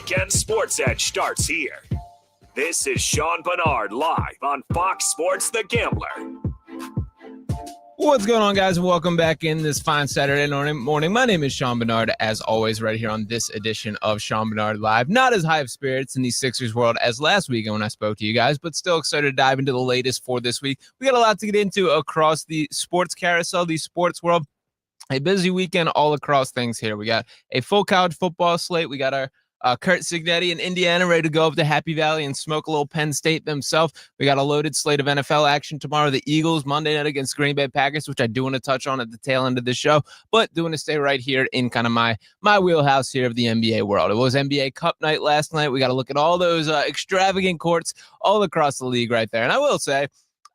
Weekend Sports Edge starts here. This is Sean Barnard live on Fox Sports The Gambler. What's going on, guys? Welcome back in this fine Saturday morning. My name is Sean Barnard, as always, right here on this edition of Sean Barnard Live. Not as high of spirits in the Sixers world as last week when I spoke to you guys, but still excited to dive into the latest for this week. We got a lot to get into across the sports carousel, the sports world. A busy weekend all across things here. We got a full college football slate. We got our Kurt Cignetti in Indiana ready to go up to Happy Valley and smoke a little Penn State themselves. We got a loaded slate of NFL action tomorrow. The Eagles Monday night against Green Bay Packers, which I do want to touch on at the tail end of the show, but do want to stay right here in kind of my wheelhouse here of the NBA world. It was NBA Cup night last night. We got to look at all those extravagant courts all across the league right there. And I will say,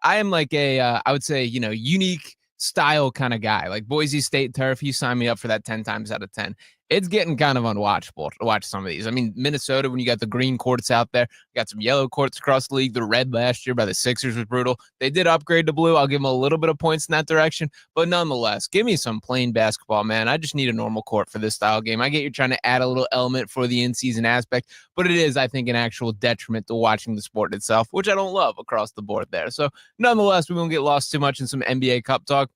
I am like I would say, unique style kind of guy. Like Boise State turf, you sign me up for that 10 times out of 10. It's getting kind of unwatchable to watch some of these. I mean, Minnesota, when you got the green courts out there, you got some yellow courts across the league. The red last year by the Sixers was brutal. They did upgrade to blue. I'll give them a little bit of points in that direction. But nonetheless, give me some plain basketball, man. I just need a normal court for this style game. I get you're trying to add a little element for the in-season aspect, but it is, I think, an actual detriment to watching the sport itself, which I don't love across the board there. So nonetheless, we won't get lost too much in some NBA Cup talk.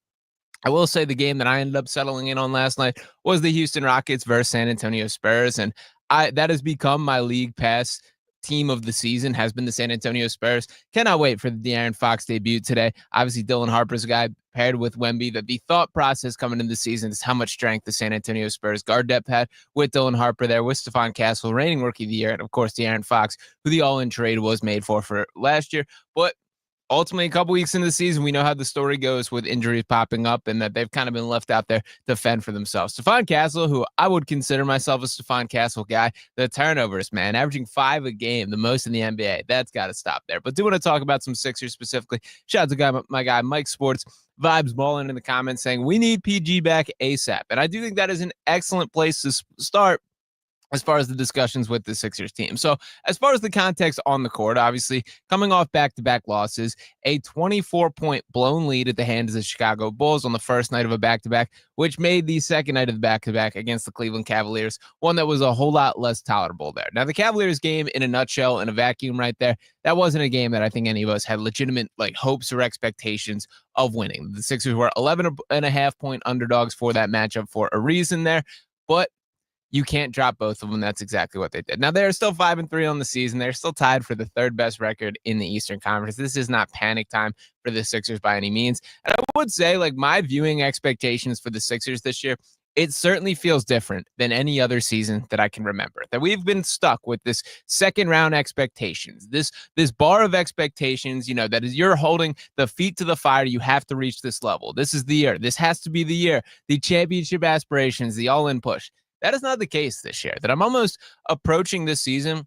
I will say the game that I ended up settling in on last night was the Houston Rockets versus San Antonio Spurs, and that has become my league pass team of the season, has been the San Antonio Spurs. Cannot wait for the De'Aaron Fox debut today. Obviously, Dylan Harper's a guy paired with Wemby. That the thought process coming into the season is how much strength the San Antonio Spurs guard depth had with Dylan Harper there, with Stephon Castle, reigning Rookie of the Year, and of course De'Aaron Fox, who the all-in trade was made for last year. But ultimately, a couple weeks into the season, we know how the story goes with injuries popping up and that they've kind of been left out there to fend for themselves. Stephon Castle, who I would consider myself a Stephon Castle guy, the turnovers, man, averaging 5 a game, the most in the NBA. That's got to stop there. But do want to talk about some Sixers specifically. Shout out to my guy, Mike Sports. Vibes balling in the comments saying, we need PG back ASAP. And I do think that is an excellent place to start as far as the discussions with the Sixers team. So as far as the context on the court, obviously coming off back-to-back losses, a 24-point blown lead at the hands of the Chicago Bulls on the first night of a back-to-back, which made the second night of the back-to-back against the Cleveland Cavaliers one that was a whole lot less tolerable there. Now, the Cavaliers game in a nutshell, in a vacuum right there, that wasn't a game that I think any of us had legitimate hopes or expectations of winning. The Sixers were 11.5-point underdogs for that matchup for a reason there, but you can't drop both of them. That's exactly what they did. Now, they're still 5-3 on the season. They're still tied for the third best record in the Eastern Conference. This is not panic time for the Sixers by any means. And I would say, my viewing expectations for the Sixers this year, it certainly feels different than any other season that I can remember. That we've been stuck with this second round expectations, this bar of expectations, that is, you're holding the feet to the fire. You have to reach this level. This is the year. This has to be the year. The championship aspirations, the all-in push. That is not the case this year. That I'm almost approaching this season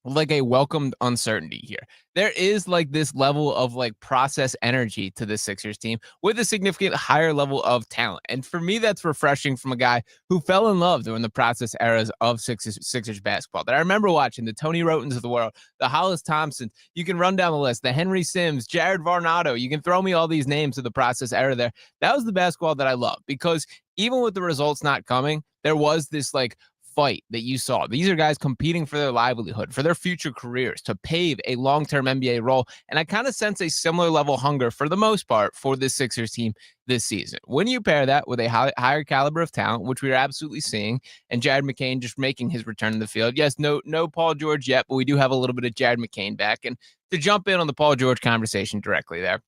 with a welcomed uncertainty here. There is this level of process energy to the Sixers team with a significant higher level of talent. And for me, that's refreshing from a guy who fell in love during the process eras of Sixers basketball. That I remember watching the Tony Rotens of the world, the Hollis Thompson. You can run down the list, the Henry Sims, Jared Varnado. You can throw me all these names of the process era there. That was the basketball that I loved, because even with the results not coming, there was this fight that you saw. These are guys competing for their livelihood, for their future careers, to pave a long-term NBA role. And I kind of sense a similar level of hunger for the most part for this Sixers team this season. When you pair that with a higher caliber of talent, which we are absolutely seeing, and Jared McCain just making his return to the field. Yes, no Paul George yet, but we do have a little bit of Jared McCain back. And to jump in on the Paul George conversation directly there,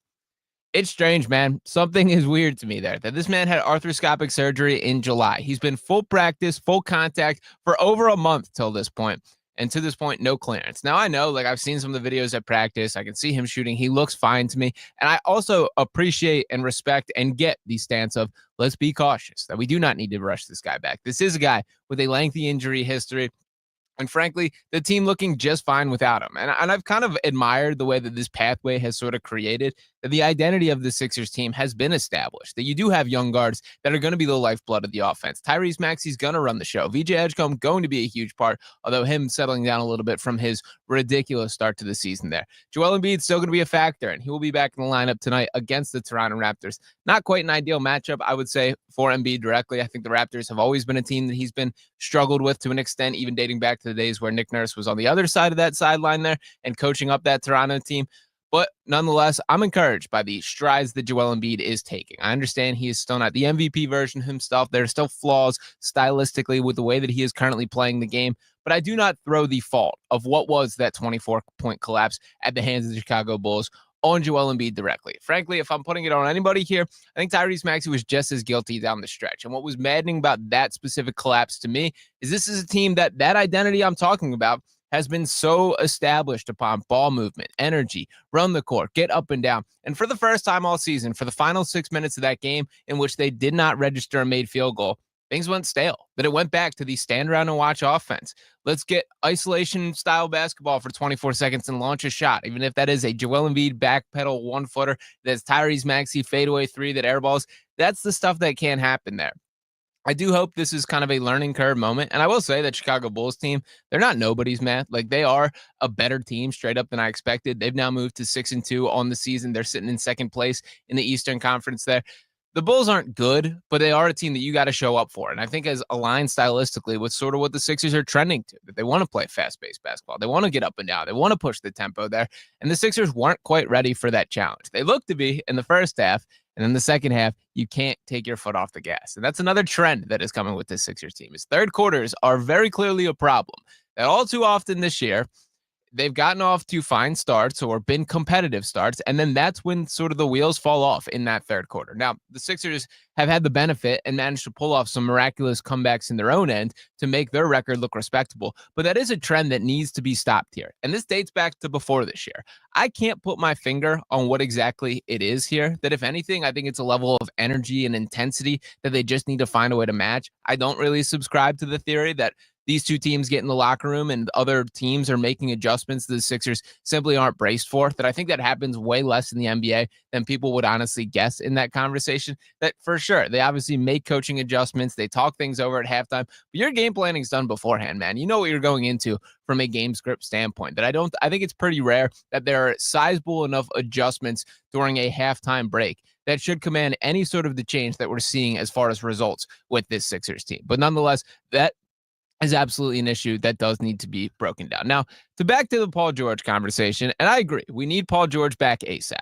it's strange, man. Something is weird to me there, that this man had arthroscopic surgery in July. He's been full practice, full contact for over a month till this point. And to this point, no clearance. Now, I know, I've seen some of the videos at practice. I can see him shooting. He looks fine to me. And I also appreciate and respect and get the stance of, let's be cautious, that we do not need to rush this guy back. This is a guy with a lengthy injury history. And frankly, the team looking just fine without him. And I've kind of admired the way that this pathway has sort of created that the identity of the Sixers team has been established, that you do have young guards that are going to be the lifeblood of the offense. Tyrese Maxey's going to run the show. VJ Edgecombe going to be a huge part, although him settling down a little bit from his ridiculous start to the season there. Joel Embiid's still going to be a factor, and he will be back in the lineup tonight against the Toronto Raptors. Not quite an ideal matchup, I would say, for Embiid directly. I think the Raptors have always been a team that he's been struggled with to an extent, even dating back to the days where Nick Nurse was on the other side of that sideline there and coaching up that Toronto team. But nonetheless, I'm encouraged by the strides that Joel Embiid is taking. I understand he is still not the MVP version himself. There are still flaws stylistically with the way that he is currently playing the game. But I do not throw the fault of what was that 24-point collapse at the hands of the Chicago Bulls on Joel Embiid directly. Frankly, if I'm putting it on anybody here, I think Tyrese Maxey was just as guilty down the stretch. And what was maddening about that specific collapse to me is this is a team that identity I'm talking about has been so established upon ball movement, energy, run the court, get up and down. And for the first time all season, for the final 6 minutes of that game in which they did not register a made field goal, things went stale. That it went back to the stand around and watch offense. Let's get isolation style basketball for 24 seconds and launch a shot, even if that is a Joel Embiid backpedal one-footer, that's Tyrese Maxey fadeaway three that airballs. That's the stuff that can happen there. I do hope this is kind of a learning curve moment. And I will say that Chicago Bulls team, they're not nobody's, man. Like, they are a better team straight up than I expected. They've now moved to 6-2 on the season. They're sitting in second place in the Eastern Conference there. The Bulls aren't good, but they are a team that you got to show up for. And I think as aligned stylistically with sort of what the Sixers are trending to, that they want to play fast-paced basketball. They want to get up and down. They want to push the tempo there. And the Sixers weren't quite ready for that challenge. They looked to be in the first half. And then the second half, you can't take your foot off the gas. And that's another trend that is coming with this Sixers team. Is third quarters are very clearly a problem. That all too often this year, they've gotten off to fine starts or been competitive starts, and then that's when sort of the wheels fall off in that third quarter. Now, the Sixers have had the benefit and managed to pull off some miraculous comebacks in their own end to make their record look respectable, but that is a trend that needs to be stopped here. And this dates back to before this year. I can't put my finger on what exactly it is here, that if anything, I think it's a level of energy and intensity that they just need to find a way to match. I don't really subscribe to the theory that these two teams get in the locker room and other teams are making adjustments that the Sixers simply aren't braced for. That I think that happens way less in the NBA than people would honestly guess in that conversation. That for sure, they obviously make coaching adjustments. They talk things over at halftime, but your game planning is done beforehand, man. You know what you're going into from a game script standpoint. That I think it's pretty rare that there are sizable enough adjustments during a halftime break that should command any sort of the change that we're seeing as far as results with this Sixers team. But nonetheless, that is absolutely an issue that does need to be broken down. Now, back to the Paul George conversation, and I agree, we need Paul George back ASAP.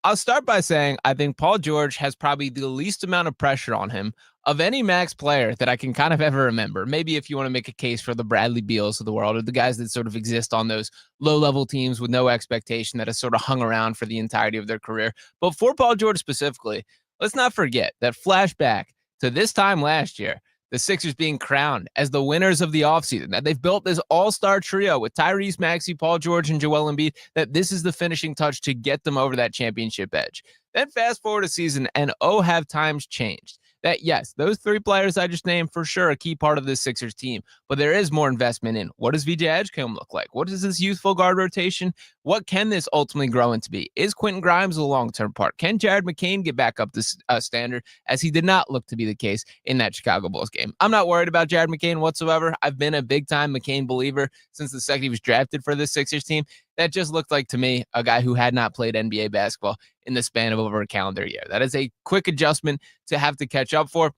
I'll start by saying I think Paul George has probably the least amount of pressure on him of any Max player that I can kind of ever remember. Maybe if you want to make a case for the Bradley Beals of the world, or the guys that sort of exist on those low-level teams with no expectation that has sort of hung around for the entirety of their career. But for Paul George specifically, let's not forget that flashback to this time last year, the Sixers being crowned as the winners of the offseason, that they've built this all-star trio with Tyrese Maxey, Paul George, and Joel Embiid, that this is the finishing touch to get them over that championship edge. Then fast forward a season, and have times changed. That, yes, those three players I just named for sure a key part of this Sixers team, but there is more investment in what does VJ Edgecombe look like? What is this youthful guard rotation? What can this ultimately grow into be? Is Quentin Grimes a long-term part? Can Jared McCain get back up to standard, as he did not look to be the case in that Chicago Bulls game? I'm not worried about Jared McCain whatsoever. I've been a big-time McCain believer since the second he was drafted for this Sixers team. That just looked like, to me, a guy who had not played NBA basketball in the span of over a calendar year. That is a quick adjustment to have to catch up for.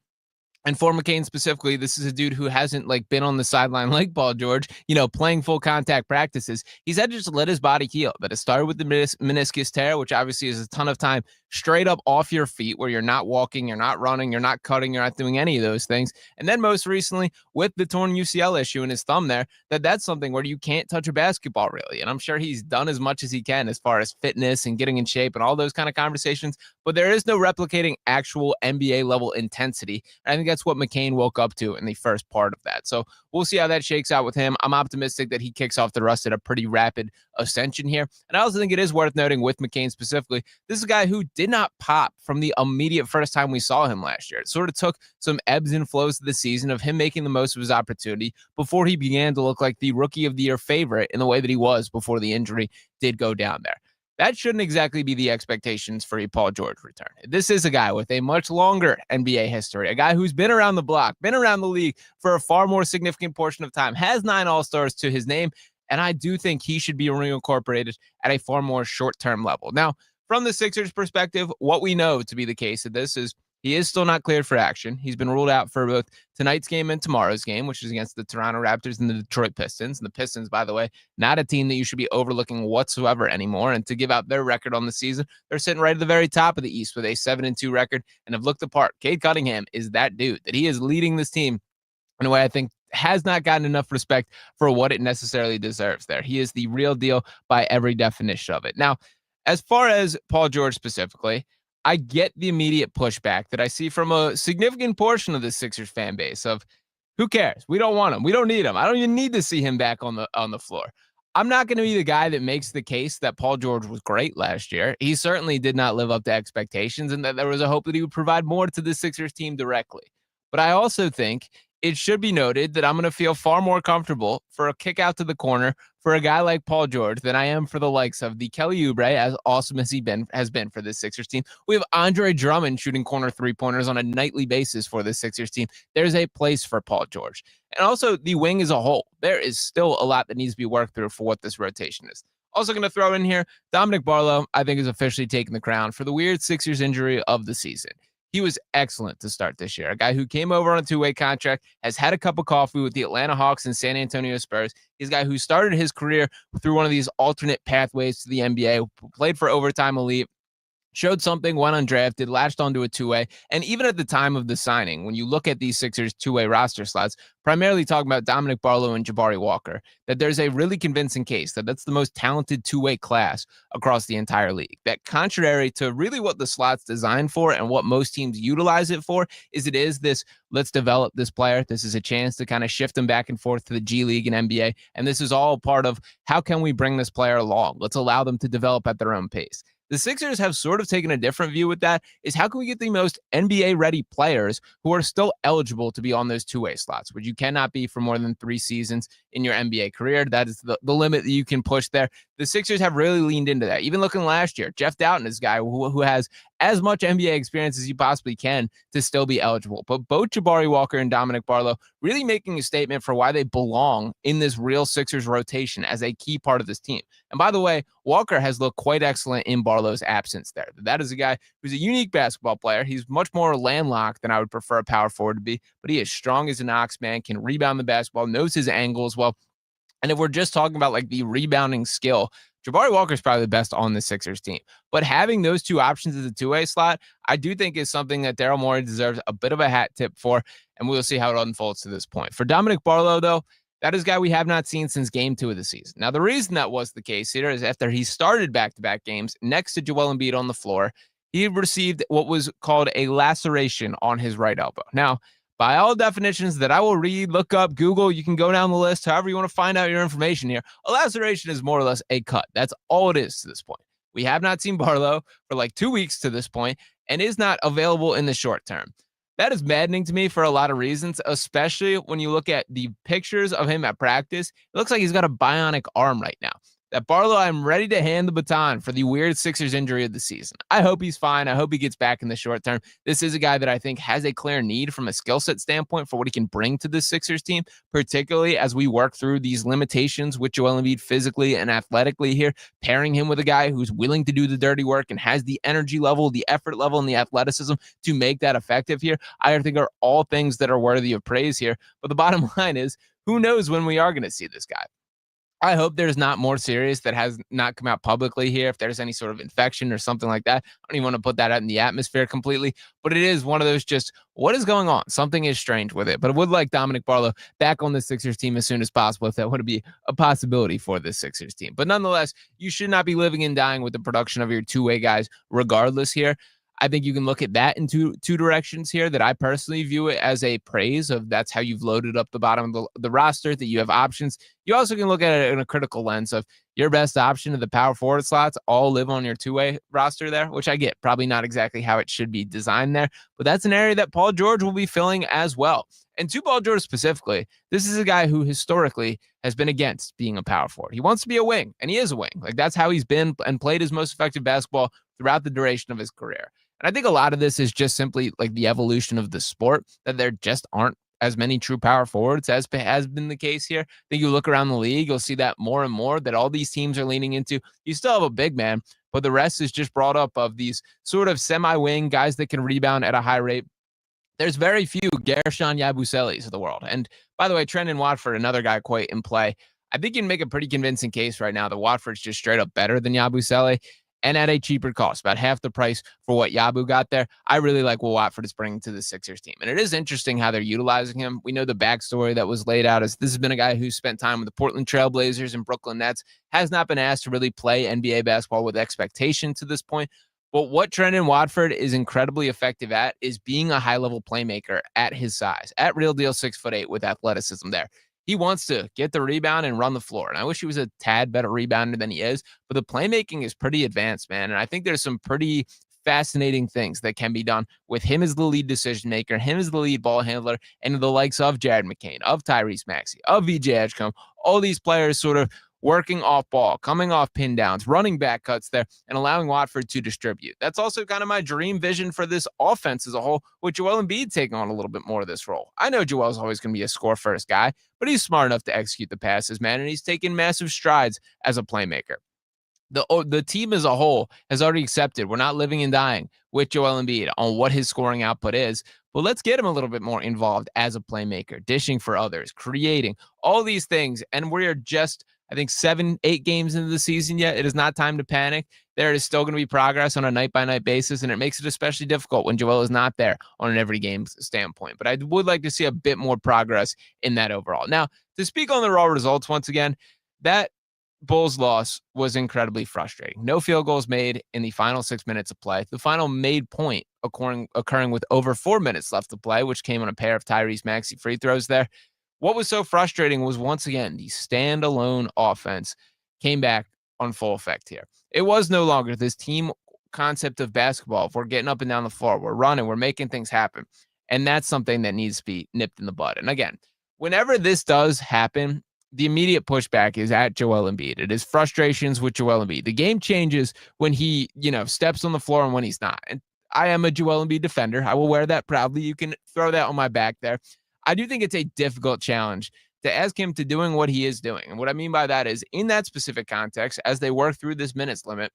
And for McCain specifically, this is a dude who hasn't been on the sideline like Paul George, playing full contact practices. He's had to just let his body heal. That it started with the meniscus tear, which obviously is a ton of time straight up off your feet where you're not walking, you're not running, you're not cutting, you're not doing any of those things. And then most recently with the torn UCL issue in his thumb there, that's something where you can't touch a basketball really. And I'm sure he's done as much as he can as far as fitness and getting in shape and all those kind of conversations, but there is no replicating actual NBA level intensity. And I think that's what McCain woke up to in the first part of that. So we'll see how that shakes out with him. I'm optimistic that he kicks off the rust at a pretty rapid ascension here. And I also think it is worth noting with McCain specifically, this is a guy who did not pop from the immediate first time we saw him last year. It sort of took some ebbs and flows of the season of him making the most of his opportunity before he began to look like the rookie of the year favorite in the way that he was before the injury did go down there. that shouldn't exactly be the expectations for a Paul George return. This is a guy with a much longer NBA history, a guy who's been around the block, been around the league for a far more significant portion of time, has 9 All-Stars to his name, and I do think he should be reincorporated at a far more short-term level. Now, from the Sixers' perspective, what we know to be the case of this is he is still not cleared for action. He's been ruled out for both tonight's game and tomorrow's game, which is against the Toronto Raptors and the Detroit Pistons. And the Pistons, by the way, not a team that you should be overlooking whatsoever anymore. And to give out their record on the season, they're sitting right at the very top of the East with a 7-2 record and have looked apart. Cade Cunningham is that dude, that he is leading this team in a way I think has not gotten enough respect for what it necessarily deserves there. He is the real deal by every definition of it. Now, as far as Paul George specifically, I get the immediate pushback that I see from a significant portion of the Sixers fan base of who cares? We don't want him. We don't need him. I don't even need to see him back on the floor. I'm not going to be the guy that makes the case that Paul George was great last year. He certainly did not live up to expectations and that there was a hope that he would provide more to the Sixers team directly. But I also think it should be noted that I'm going to feel far more comfortable for a kick out to the corner for a guy like Paul George than I am for the likes of the Kelly Oubre, as awesome as has been for this Sixers team. We have Andre Drummond shooting corner three-pointers on a nightly basis for the Sixers team. There's a place for Paul George. And also the wing as a whole. There is still a lot that needs to be worked through for what this rotation is. Also going to throw in here, Dominic Barlow, I think, is officially taking the crown for the weird Sixers injury of the season. He was excellent to start this year. A guy who came over on a two-way contract, has had a cup of coffee with the Atlanta Hawks and San Antonio Spurs. He's a guy who started his career through one of these alternate pathways to the NBA, played for Overtime Elite, showed something, went undrafted, latched onto a two-way. And even at the time of the signing, when you look at these Sixers two-way roster slots, primarily talking about Dominic Barlow and Jabari Walker, that there's a really convincing case that that's the most talented two-way class across the entire league. That contrary to really what the slot's designed for and what most teams utilize it for, is it is this, let's develop this player. This is a chance to kind of shift them back and forth to the G League and NBA. And this is all part of how can we bring this player along? Let's allow them to develop at their own pace. The Sixers have sort of taken a different view with that, is how can we get the most NBA-ready players who are still eligible to be on those two-way slots, which you cannot be for more than 3 seasons in your NBA career. That is the limit that you can push there. The Sixers have really leaned into that. Even looking last year, Jeff Doughton is a guy who has as much NBA experience as you possibly can to still be eligible. But both Jabari Walker and Dominic Barlow really making a statement for why they belong in this real Sixers rotation as a key part of this team. And by the way, Walker has looked quite excellent in Barlow's absence there. That is a guy who's a unique basketball player. He's much more landlocked than I would prefer a power forward to be, but he is strong as an ox, man, can rebound the basketball, knows his angle as well. And if we're just talking about like the rebounding skill, Jabari Walker is probably the best on the Sixers team. But having those two options as a two-way slot, I do think is something that Daryl Morey deserves a bit of a hat tip for, and we'll see how it unfolds to this point. For Dominic Barlow, though, that is a guy we have not seen since game 2 of the season. Now, the reason that was the case here is after he started back-to-back games next to Joel Embiid on the floor, he received what was called a laceration on his right elbow. Now, by all definitions that I will read, look up, Google, you can go down the list, however you want to find out your information here. A laceration is more or less a cut. That's all it is to this point. We have not seen Barlow for like 2 weeks to this point and is not available in the short term. That is maddening to me for a lot of reasons, especially when you look at the pictures of him at practice. It looks like he's got a bionic arm right now. That Barlow, I'm ready to hand the baton for the weird Sixers injury of the season. I hope he's fine. I hope he gets back in the short term. This is a guy that I think has a clear need from a skill set standpoint for what he can bring to this Sixers team, particularly as we work through these limitations with Joel Embiid physically and athletically here, pairing him with a guy who's willing to do the dirty work and has the energy level, the effort level, and the athleticism to make that effective here. I think are all things that are worthy of praise here. But the bottom line is, who knows when we are going to see this guy? I hope there's not more serious that has not come out publicly here. If there's any sort of infection or something like that, I don't even want to put that out in the atmosphere completely. But it is one of those just, what is going on? Something is strange with it. But I would like Dominic Barlow back on the Sixers team as soon as possible if that would be a possibility for this Sixers team. But nonetheless, you should not be living and dying with the production of your two-way guys regardless here. I think you can look at that in two directions here that I personally view it as a praise of that's how you've loaded up the bottom of the roster, that you have options. You also can look at it in a critical lens of your best option of the power forward slots all live on your two-way roster there, which I get. Probably not exactly how it should be designed there, but that's an area that Paul George will be filling as well. And to Paul George specifically, this is a guy who historically has been against being a power forward. He wants to be a wing, and he is a wing. Like, that's how he's been and played his most effective basketball throughout the duration of his career. And I think a lot of this is just simply like the evolution of the sport, that there just aren't as many true power forwards as has been the case here. I think you look around the league, you'll see that more and more, that all these teams are leaning into. You still have a big man, but the rest is just brought up of these sort of semi-wing guys that can rebound at a high rate. There's very few Gershon Yabuselis of the world. And by the way, Trendon Watford, another guy quite in play. I think you can make a pretty convincing case right now that Watford's just straight up better than Yabusele, and at a cheaper cost, about half the price for what Yabu got there. I really like what Watford is bringing to the Sixers team. And it is interesting how they're utilizing him. We know the backstory that was laid out as this has been a guy who spent time with the Portland Trail Blazers and Brooklyn Nets, has not been asked to really play NBA basketball with expectation to this point. But what Trendon Watford is incredibly effective at is being a high-level playmaker at his size, at real deal 6'8" with athleticism there. He wants to get the rebound and run the floor. And I wish he was a tad better rebounder than he is, but the playmaking is pretty advanced, man. And I think there's some pretty fascinating things that can be done with him as the lead decision maker, him as the lead ball handler, and the likes of Jared McCain, of Tyrese Maxey, of VJ Edgecombe, all these players sort of working off ball, coming off pin downs, running back cuts there, and allowing Watford to distribute. That's also kind of my dream vision for this offense as a whole, with Joel Embiid taking on a little bit more of this role. I know Joel's always going to be a score-first guy, but he's smart enough to execute the passes, man, and he's taking massive strides as a playmaker. The team as a whole has already accepted we're not living and dying with Joel Embiid on what his scoring output is, but let's get him a little bit more involved as a playmaker, dishing for others, creating all these things, and we're just, I think, 7-8 games into the season yet. It is not time to panic. There is still going to be progress on a night-by-night basis, and it makes it especially difficult when Joel is not there on an every game standpoint. But I would like to see a bit more progress in that overall. Now, to speak on the raw results once again, that Bulls loss was incredibly frustrating. No field goals made in the final 6 minutes of play. The final made point occurring with over 4 minutes left to play, which came on a pair of Tyrese Maxey free throws there. What was so frustrating was, once again, the standalone offense came back on full effect here. It was no longer this team concept of basketball. If we're getting up and down the floor, we're running, we're making things happen. And that's something that needs to be nipped in the bud. And again, whenever this does happen, the immediate pushback is at Joel Embiid. It is frustrations with Joel Embiid. The game changes when he, steps on the floor and when he's not. And I am a Joel Embiid defender. I will wear that proudly. You can throw that on my back there. I do think it's a difficult challenge to ask him to doing what he is doing. And what I mean by that is, in that specific context, as they work through this minutes limit,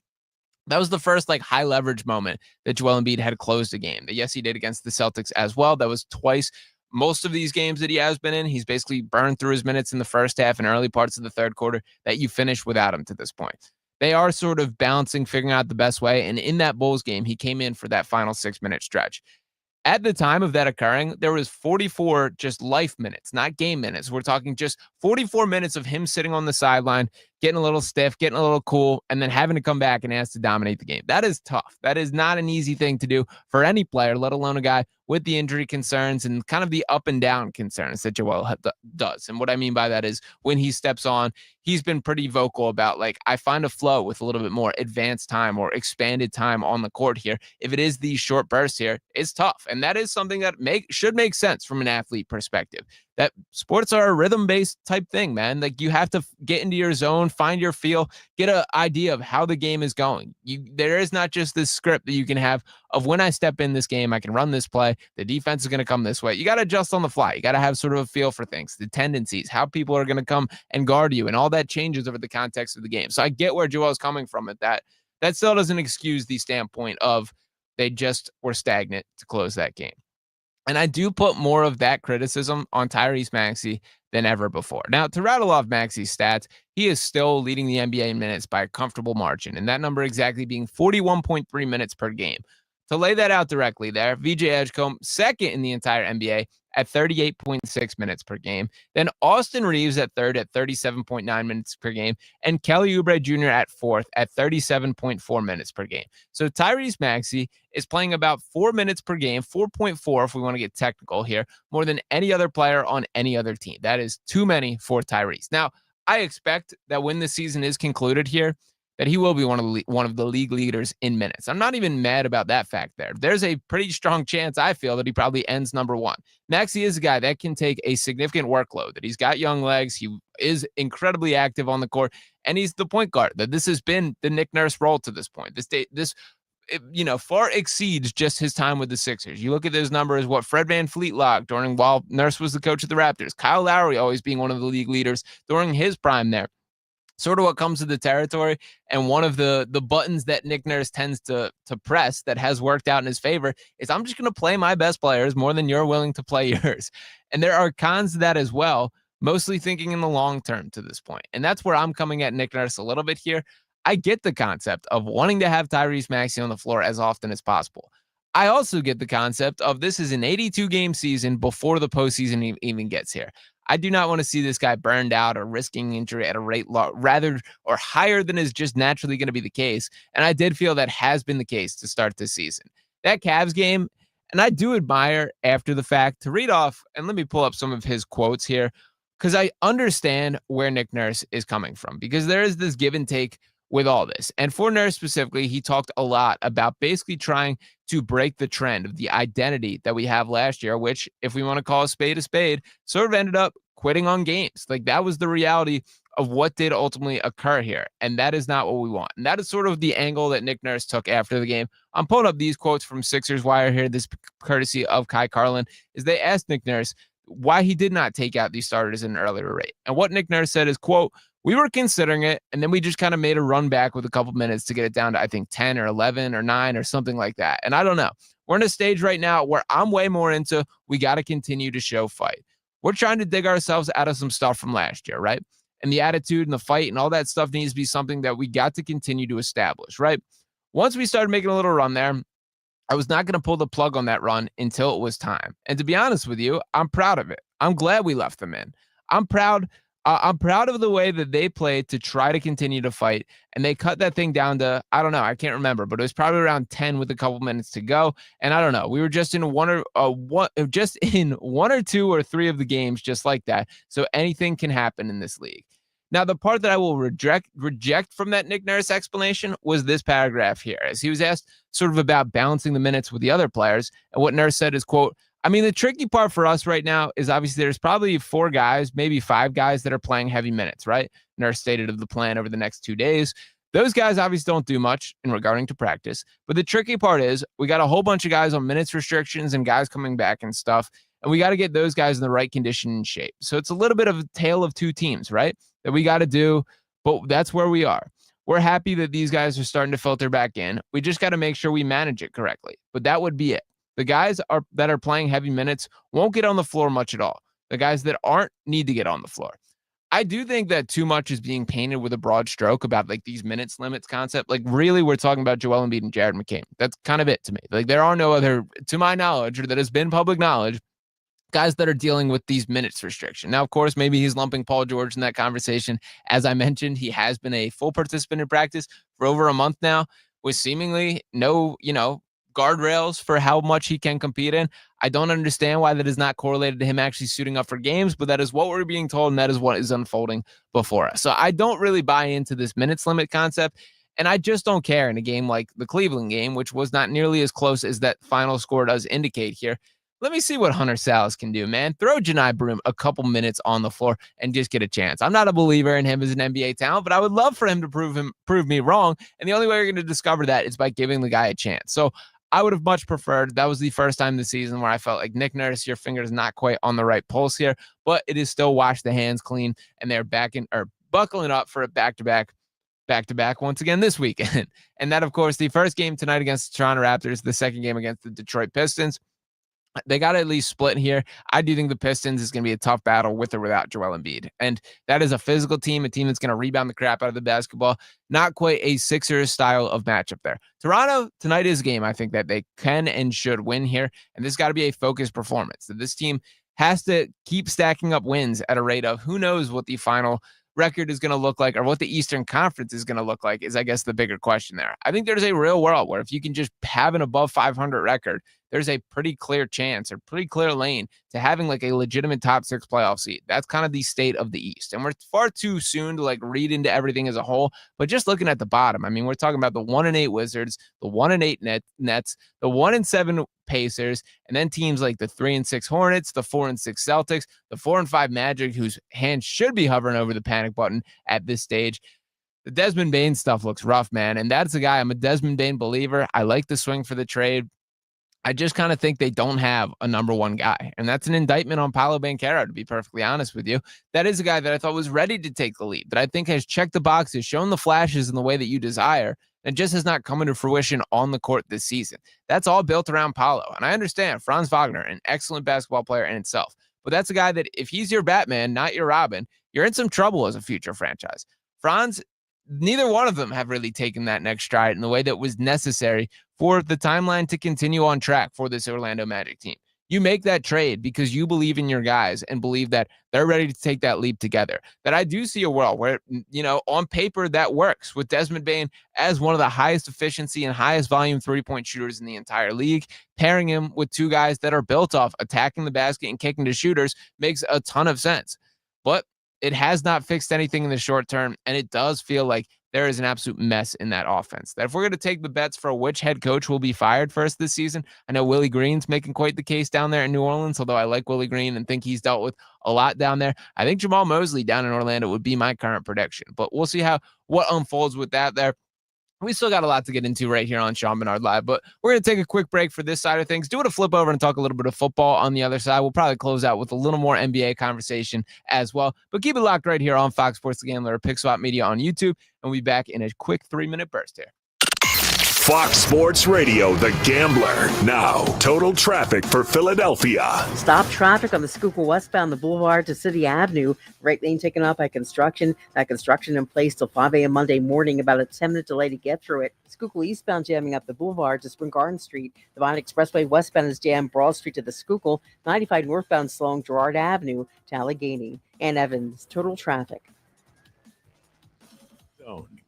that was the first high leverage moment that Joel Embiid had closed a game. Yes, he did against the Celtics as well. That was twice. Most of these games that he has been in, he's basically burned through his minutes in the first half and early parts of the third quarter that you finish without him to this point. They are sort of balancing, figuring out the best way. And in that Bulls game, he came in for that final 6-minute stretch. At the time of that occurring, there was 44 just life minutes, not game minutes. We're talking just 44 minutes of him sitting on the sideline, getting a little stiff, getting a little cool, and then having to come back and ask to dominate the game. That is tough. That is not an easy thing to do for any player, let alone a guy with the injury concerns and kind of the up and down concerns that Joel does. And what I mean by that is, when he steps on, he's been pretty vocal about, I find a flow with a little bit more advanced time or expanded time on the court here. If it is these short bursts here, it's tough. And that is something that should make sense from an athlete perspective. That sports are a rhythm-based type thing, man. You have to get into your zone, find your feel, get an idea of how the game is going. There is not just this script that you can have of, when I step in this game, I can run this play. The defense is going to come this way. You got to adjust on the fly. You got to have sort of a feel for things, the tendencies, how people are going to come and guard you, and all that changes over the context of the game. So I get where Joel's coming from at that. That still doesn't excuse the standpoint of they just were stagnant to close that game. And I do put more of that criticism on Tyrese Maxey than ever before. Now, to rattle off Maxey's stats, he is still leading the NBA in minutes by a comfortable margin, and that number exactly being 41.3 minutes per game. To lay that out directly there, VJ Edgecombe, second in the entire NBA at 38.6 minutes per game. Then Austin Reeves at third at 37.9 minutes per game. And Kelly Oubre Jr. at fourth at 37.4 minutes per game. So Tyrese Maxey is playing about 4 minutes per game, 4.4 if we want to get technical here, more than any other player on any other team. That is too many for Tyrese. Now, I expect that when the season is concluded here, that he will be one of the league leaders in minutes. I'm not even mad about that fact there. There's a pretty strong chance, I feel, that he probably ends number one. Maxey is a guy that can take a significant workload, that he's got young legs, he is incredibly active on the court, and he's the point guard. That this has been the Nick Nurse role to this point. This far exceeds just his time with the Sixers. You look at those numbers, what Fred VanVleet logged while Nurse was the coach of the Raptors. Kyle Lowry always being one of the league leaders during his prime there. Sort of what comes to the territory, and one of the buttons that Nick Nurse tends to press that has worked out in his favor is I'm just going to play my best players more than you're willing to play yours. And there are cons to that as well, mostly thinking in the long term to this point. And that's where I'm coming at Nick Nurse a little bit here. I get the concept of wanting to have Tyrese Maxey on the floor as often as possible. I also get the concept of this is an 82-game season before the postseason even gets here. I do not want to see this guy burned out or risking injury at a rate rather or higher than is just naturally going to be the case. And I did feel that has been the case to start this season. That Cavs game, and I do admire after the fact to read off, and let me pull up some of his quotes here, because I understand where Nick Nurse is coming from, because there is this give and take with all this. And for Nurse specifically, he talked a lot about basically trying to break the trend of the identity that we have last year, which, if we want to call a spade, sort of ended up quitting on games. Like, that was the reality of what did ultimately occur here. And that is not what we want. And that is sort of the angle that Nick Nurse took after the game. I'm pulling up these quotes from Sixers Wire here, this courtesy of Kai Carlin, is they asked Nick Nurse why he did not take out these starters at an earlier rate. And what Nick Nurse said is, quote, "We were considering it, and then we just kind of made a run back with a couple minutes to get it down to, I think, 10 or 11 or 9 or something like that. And I don't know. We're in a stage right now where I'm way more into we got to continue to show fight. We're trying to dig ourselves out of some stuff from last year, right? And the attitude and the fight and all that stuff needs to be something that we got to continue to establish, right? Once we started making a little run there, I was not going to pull the plug on that run until it was time. And to be honest with you, I'm proud of it. I'm glad we left them in. I'm proud of the way that they played to try to continue to fight, and they cut that thing down to, I don't know, I can't remember, but it was probably around 10 with a couple minutes to go. And I don't know, we were just in one or two or three of the games just like that. So anything can happen in this league. Now, the part that I will reject from that Nick Nurse explanation was this paragraph here, as he was asked sort of about balancing the minutes with the other players. And what Nurse said is, quote, "I mean, the tricky part for us right now is obviously there's probably 4 guys, maybe 5 guys that are playing heavy minutes, right?" Nurse stated of the plan over the next 2 days. Those guys obviously don't do much in regarding to practice. But the tricky part is we got a whole bunch of guys on minutes restrictions and guys coming back and stuff. And we got to get those guys in the right condition and shape. So it's a little bit of a tale of 2 teams, right? That we got to do, but that's where we are. We're happy that these guys are starting to filter back in. We just got to make sure we manage it correctly. But that would be it. The guys that are playing heavy minutes won't get on the floor much at all. The guys that aren't need to get on the floor. I do think that too much is being painted with a broad stroke about like these minutes limits concept. Like, really, we're talking about Joel Embiid and Jared McCain. That's kind of it to me. Like, there are no other, to my knowledge, or that has been public knowledge, guys that are dealing with these minutes restriction. Now, of course, maybe he's lumping Paul George in that conversation. As I mentioned, he has been a full participant in practice for over a month now with seemingly no, guardrails for how much he can compete in. I don't understand why that is not correlated to him actually suiting up for games, but that is what we're being told, and that is what is unfolding before us. So I don't really buy into this minutes limit concept, and I just don't care in a game like the Cleveland game, which was not nearly as close as that final score does indicate here. Let me see what Hunter Salas can do, man. Throw Janai Broome a couple minutes on the floor and just get a chance. I'm not a believer in him as an NBA talent, but I would love for him to prove me wrong. And the only way you're going to discover that is by giving the guy a chance. So I would have much preferred, that was the first time this season where I felt like, Nick Nurse, your finger's not quite on the right pulse here, but it is still wash the hands clean, and they're buckling up for a back-to-back once again this weekend. And that, of course, the first game tonight against the Toronto Raptors, the second game against the Detroit Pistons. They got to at least split here. I do think the Pistons is going to be a tough battle with or without Joel Embiid. And that is a physical team, a team that's going to rebound the crap out of the basketball. Not quite a Sixers style of matchup there. Toronto, tonight is a game I think that they can and should win here. And this got to be a focused performance. That this team has to keep stacking up wins at a rate of who knows what the final record is going to look like, or what the Eastern Conference is going to look like, is I guess the bigger question there. I think there's a real world where if you can just have an above 500 record, there's a pretty clear chance or pretty clear lane to having like a legitimate top 6 playoff seed. That's kind of the state of the East. And we're far too soon to like read into everything as a whole, but just looking at the bottom, I mean, we're talking about the 1-8 Wizards, the 1-8 Nets, the 1-7 Pacers, and then teams like the 3-6 Hornets, the 4-6 Celtics, the 4-5 Magic, whose hands should be hovering over the panic button at this stage. The Desmond Bane stuff looks rough, man. And that's a guy, I'm a Desmond Bane believer. I like the swing for the trade. I just kind of think they don't have a number one guy. And that's an indictment on Paolo Banchero, to be perfectly honest with you. That is a guy that I thought was ready to take the lead, that I think has checked the boxes, shown the flashes in the way that you desire, and just has not come into fruition on the court this season. That's all built around Paolo. And I understand Franz Wagner, an excellent basketball player in itself. But that's a guy that if he's your Batman, not your Robin, you're in some trouble as a future franchise. Franz, neither one of them have really taken that next stride in the way that was necessary for the timeline to continue on track for this Orlando Magic team. You make that trade because you believe in your guys and believe that they're ready to take that leap together. That I do see a world where, on paper that works with Desmond Bane as one of the highest efficiency and highest volume three-point shooters in the entire league. Pairing him with two guys that are built off attacking the basket and kicking to shooters makes a ton of sense. But it has not fixed anything in the short term, and it does feel like there is an absolute mess in that offense. That if we're going to take the bets for which head coach will be fired first this season, I know Willie Green's making quite the case down there in New Orleans, although I like Willie Green and think he's dealt with a lot down there. I think Jamal Mosley down in Orlando would be my current prediction, but we'll see what unfolds with that there. We still got a lot to get into right here on Sean Barnard Live, but we're going to take a quick break for this side of things. Do it a flip over and talk a little bit of football on the other side. We'll probably close out with a little more NBA conversation as well, but keep it locked right here on Fox Sports The Gambler, Pick Swap Media on YouTube, and we'll be back in a quick 3-minute burst here. Fox Sports Radio, The Gambler. Now, total traffic for Philadelphia. Stop traffic on the Schuylkill westbound, the Boulevard to City Avenue. Right lane taken up by construction. That construction in place till 5 a.m. Monday morning. About a 10-minute delay to get through it. Schuylkill eastbound jamming up the Boulevard to Spring Garden Street. The Vine Expressway westbound is jammed Broad Street to the Schuylkill. 95 northbound slowing Girard Avenue to Allegheny. And Evans, total traffic.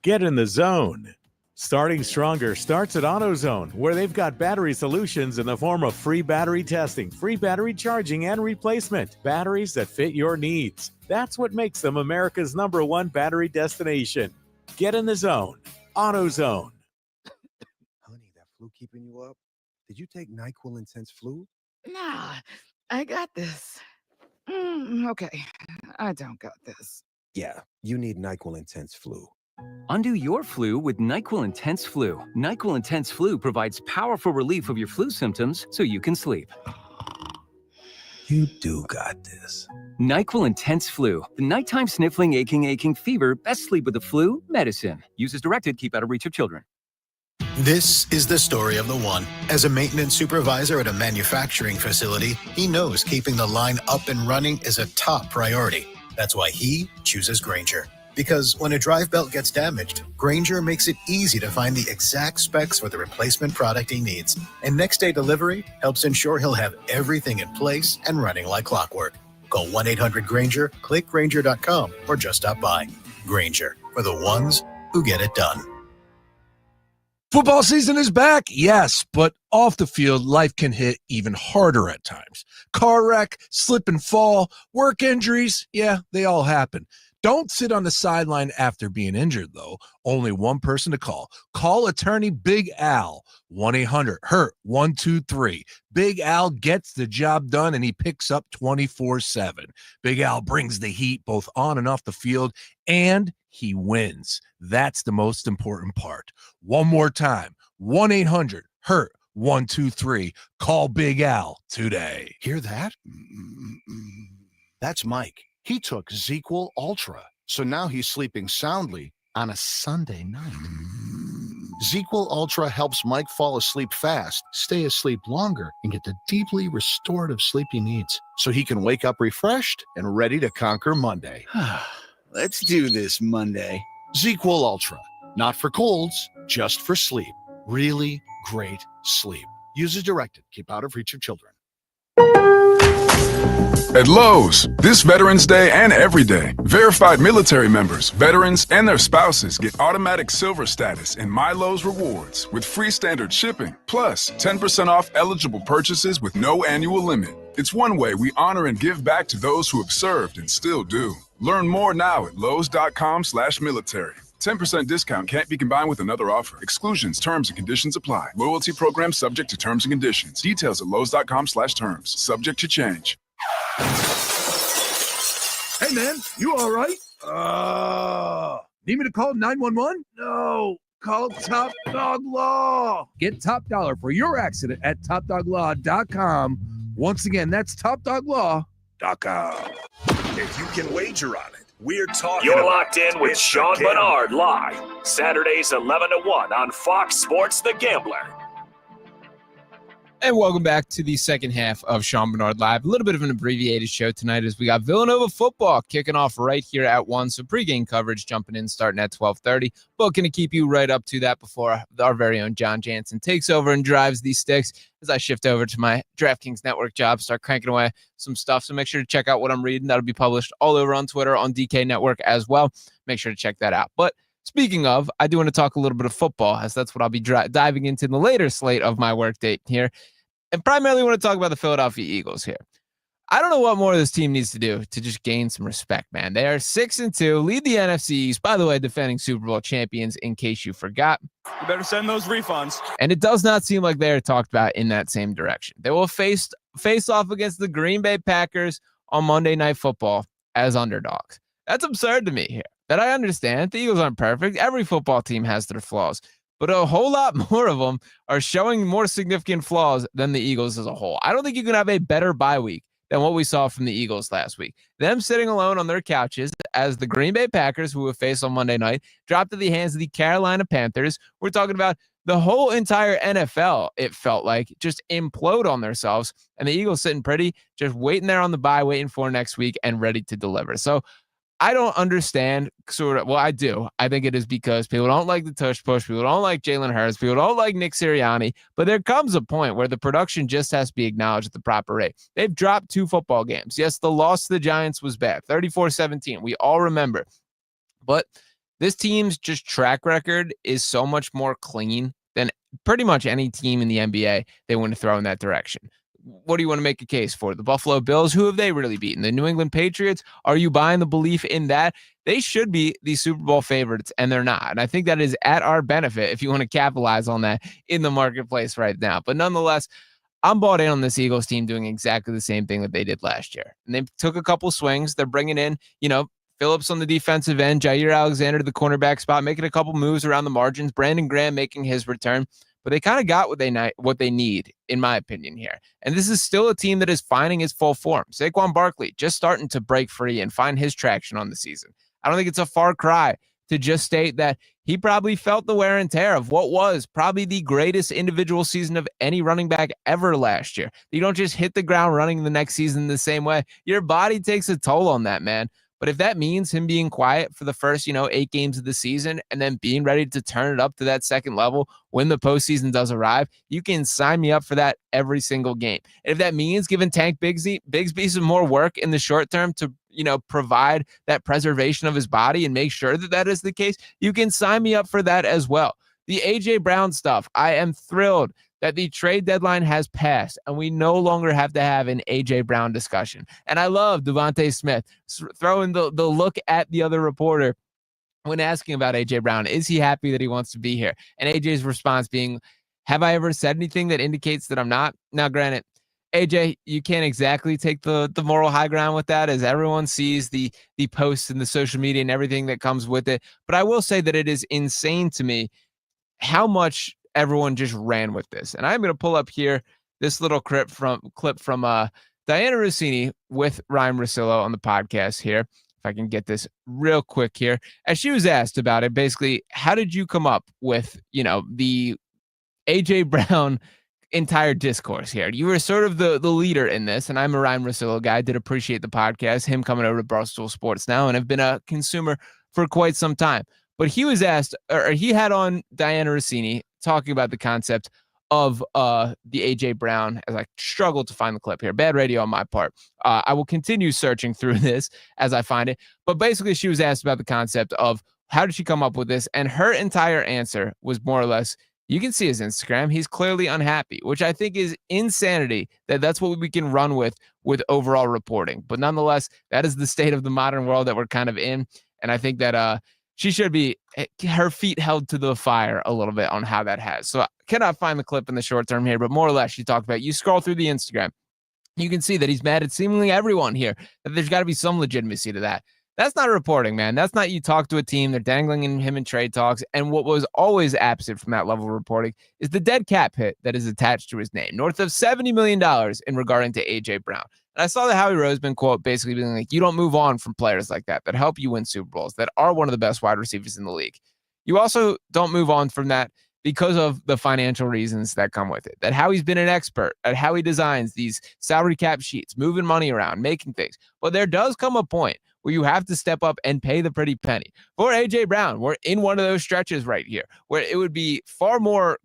Get in the zone. Starting Stronger starts at AutoZone, where they've got battery solutions in the form of free battery testing, free battery charging, and replacement. Batteries that fit your needs. That's what makes them America's #1 battery destination. Get in the zone. AutoZone. Honey, that flu keeping you up? Did you take NyQuil Intense Flu? Nah, I got this. Okay, I don't got this. Yeah, you need NyQuil Intense Flu. Undo your flu with NyQuil Intense Flu. NyQuil Intense Flu provides powerful relief of your flu symptoms so you can sleep. You do got this. NyQuil Intense Flu. The nighttime sniffling, aching fever. Best sleep with the flu medicine. Use as directed. Keep out of reach of children. This is the story of the one. As a maintenance supervisor at a manufacturing facility, he knows keeping the line up and running is a top priority. That's why he chooses Grainger. Because when a drive belt gets damaged, Grainger makes it easy to find the exact specs for the replacement product he needs. And next day delivery helps ensure he'll have everything in place and running like clockwork. Call 1-800-GRAINGER, click Grainger.com, or just stop by. Grainger, for the ones who get it done. Football season is back, yes, but off the field, life can hit even harder at times. Car wreck, slip and fall, work injuries, yeah, they all happen. Don't sit on the sideline after being injured, though. Only one person to call. Call attorney Big Al, 1-800-HURT-123. Big Al gets the job done, and he picks up 24/7. Big Al brings the heat both on and off the field, and he wins. That's the most important part. One more time, 1-800-HURT-123. Call Big Al today. Hear that? That's Mike. He took ZQL Ultra, so now he's sleeping soundly on a Sunday night. ZQL Ultra helps Mike fall asleep fast, stay asleep longer, and get the deeply restorative sleep he needs so he can wake up refreshed and ready to conquer Monday. Let's do this Monday. ZQL Ultra. Not for colds, just for sleep. Really great sleep. Use as directed. Keep out of reach of children. At Lowe's, this Veterans Day and every day, verified military members, veterans, and their spouses get automatic silver status in My Lowe's Rewards with free standard shipping, plus 10% off eligible purchases with no annual limit. It's one way we honor and give back to those who have served and still do. Learn more now at lowes.com/military. 10% discount can't be combined with another offer. Exclusions, terms, and conditions apply. Loyalty program subject to terms and conditions. Details at lowes.com/terms. Subject to change. Hey, man, you all right? Need me to call 911? No. Call Top Dog Law. Get top dollar for your accident at topdoglaw.com. Once again, that's topdoglaw.com. If you can wager on it, we're talking. You're locked in with Sean Barnard live, Saturdays 11 to 1 on Fox Sports The Gambler. And welcome back to the second half of Sean Barnard Live. A little bit of an abbreviated show tonight as we got Villanova football kicking off right here at 1. So pregame coverage jumping in starting at 12:30. But going to keep you right up to that before our very own John Jansen takes over and drives these sticks as I shift over to my DraftKings Network job, start cranking away some stuff. So make sure to check out what I'm reading. That'll be published all over on Twitter, on DK Network as well. Make sure to check that out. But speaking of, I do want to talk a little bit of football, as that's what I'll be diving into in the later slate of my work date here. And primarily want to talk about the Philadelphia Eagles here. I don't know what more this team needs to do to just gain some respect, man. They are 6-2, lead the NFC East. By the way, defending Super Bowl champions, in case you forgot. You better send those refunds. And it does not seem like they are talked about in that same direction. They will face off against the Green Bay Packers on Monday Night Football as underdogs. That's absurd to me here. That I understand. The Eagles aren't perfect. Every football team has their flaws. But a whole lot more of them are showing more significant flaws than the Eagles as a whole. I don't think you can have a better bye week than what we saw from the Eagles last week. Them sitting alone on their couches as the Green Bay Packers, who will face on Monday night, dropped to the hands of the Carolina Panthers. We're talking about the whole entire NFL, it felt like, just implode on themselves. And the Eagles sitting pretty, just waiting there on the bye, waiting for next week and ready to deliver. So I don't understand well, I do. I think it is because people don't like the tush push. People don't like Jalen Hurts. People don't like Nick Sirianni. But there comes a point where the production just has to be acknowledged at the proper rate. They've dropped 2 football games. Yes, the loss to the Giants was bad. 34-17. We all remember. But this team's just track record is so much more clean than pretty much any team in the NBA they want to throw in that direction. What do you want to make a case for? The Buffalo Bills, who have they really beaten? The New England Patriots? Are you buying the belief in that? They should be the Super Bowl favorites, and they're not. And I think that is at our benefit if you want to capitalize on that in the marketplace right now. But nonetheless, I'm bought in on this Eagles team doing exactly the same thing that they did last year. And they took a couple swings. They're bringing in, Phillips on the defensive end, Jair Alexander to the cornerback spot, making a couple moves around the margins, Brandon Graham making his return. But they kind of got what they need, in my opinion, here. And this is still a team that is finding its full form. Saquon Barkley just starting to break free and find his traction on the season. I don't think it's a far cry to just state that he probably felt the wear and tear of what was probably the greatest individual season of any running back ever last year. You don't just hit the ground running the next season the same way. Your body takes a toll on that, man. But if that means him being quiet for the first, 8 games of the season and then being ready to turn it up to that second level when the postseason does arrive, you can sign me up for that every single game. And if that means giving Tank Bigsby some more work in the short term to, provide that preservation of his body and make sure that that is the case, you can sign me up for that as well. The A.J. Brown stuff, I am thrilled that the trade deadline has passed and we no longer have to have an A.J. Brown discussion. And I love Devontae Smith throwing the look at the other reporter when asking about A.J. Brown. Is he happy that he wants to be here? And A.J.'s response being, have I ever said anything that indicates that I'm not? Now, granted, A.J., you can't exactly take the moral high ground with that, as everyone sees the posts and the social media and everything that comes with it. But I will say that it is insane to me how much everyone just ran with this. And I'm going to pull up here this little clip from Diana Rossini with Ryan Russillo on the podcast here if I can get this real quick here, as she was asked about it, basically, how did you come up with, the AJ Brown entire discourse here? You were sort of the leader in this, and I'm a Ryan Russillo guy. I did appreciate the podcast, him coming over to Barstool Sports now, and have been a consumer for quite some time. But he was asked, or he had on Diana Rossini talking about the concept of the AJ Brown, as I struggled to find the clip here. Bad radio on my part. I will continue searching through this as I find it. But basically, she was asked about the concept of how did she come up with this, and her entire answer was more or less, you can see his Instagram. He's clearly unhappy, which I think is insanity that's what we can run with overall reporting. But nonetheless, that is the state of the modern world that we're kind of in. And I think that she should be her feet held to the fire a little bit on how that has. So I cannot find the clip in the short term here, but more or less she talked about, you scroll through the Instagram, you can see that he's mad at seemingly everyone here, that there's got to be some legitimacy to that. That's not reporting, man. That's not, you talk to a team, they're dangling him in trade talks. And what was always absent from that level of reporting is the dead cap hit that is attached to his name, north of $70 million in regarding to AJ Brown. And I saw the Howie Roseman quote basically being like, you don't move on from players like that help you win Super Bowls, that are one of the best wide receivers in the league. You also don't move on from that because of the financial reasons that come with it. That Howie's been an expert at how he designs these salary cap sheets, moving money around, making things. But there does come a point where you have to step up and pay the pretty penny. For AJ Brown, we're in one of those stretches right here where it would be far more,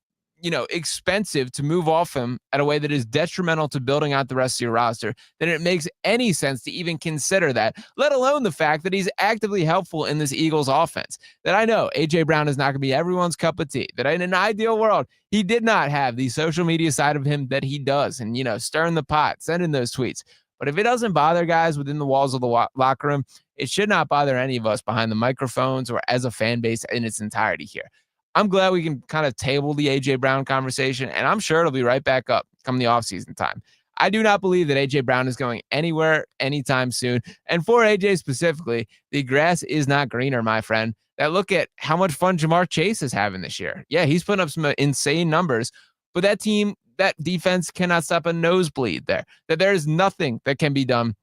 expensive to move off him at a way that is detrimental to building out the rest of your roster than it makes any sense to even consider that, let alone the fact that he's actively helpful in this Eagles offense. That I know AJ Brown is not going to be everyone's cup of tea, that in an ideal world, he did not have the social media side of him that he does, and, stirring the pot, sending those tweets. But if it doesn't bother guys within the walls of the locker room, it should not bother any of us behind the microphones or as a fan base in its entirety here. I'm glad we can kind of table the A.J. Brown conversation, and I'm sure it'll be right back up come the offseason time. I do not believe that A.J. Brown is going anywhere anytime soon. And for A.J. specifically, the grass is not greener, my friend. That look at how much fun Jamar Chase is having this year. Yeah, he's putting up some insane numbers, but that team, that defense cannot stop a nosebleed there. That there is nothing that can be done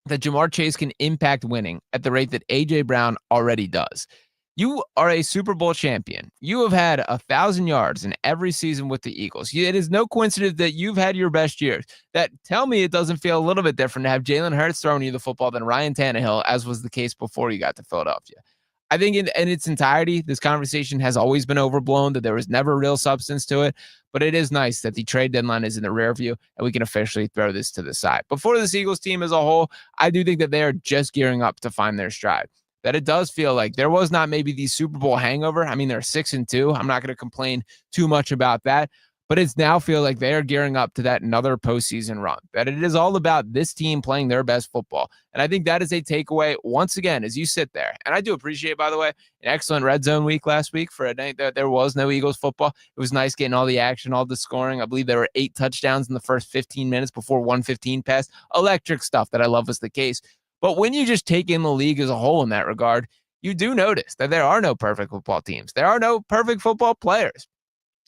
that Jamar Chase can impact winning at the rate that A.J. Brown already does. You are a Super Bowl champion. You have had 1,000 yards in every season with the Eagles. It is no coincidence that you've had your best years. That tell me it doesn't feel a little bit different to have Jalen Hurts throwing you the football than Ryan Tannehill, as was the case before you got to Philadelphia. I think in its entirety, this conversation has always been overblown, that there was never real substance to it. But it is nice that the trade deadline is in the rear view and we can officially throw this to the side. But for this Eagles team as a whole, I do think that they are just gearing up to find their stride. That it does feel like there was not maybe the Super Bowl hangover. I mean, they're 6-2. I'm not going to complain too much about that. But it's now feel like they are gearing up to that another postseason run. That it is all about this team playing their best football. And I think that is a takeaway once again as you sit there. And I do appreciate, by the way, an excellent red zone week last week for a night that there was no Eagles football. It was nice getting all the action, all the scoring. I believe there were 8 touchdowns in the first 15 minutes before 1:15 passed. Electric stuff that I love was the case. But when you just take in the league as a whole in that regard, you do notice that there are no perfect football teams. There are no perfect football players.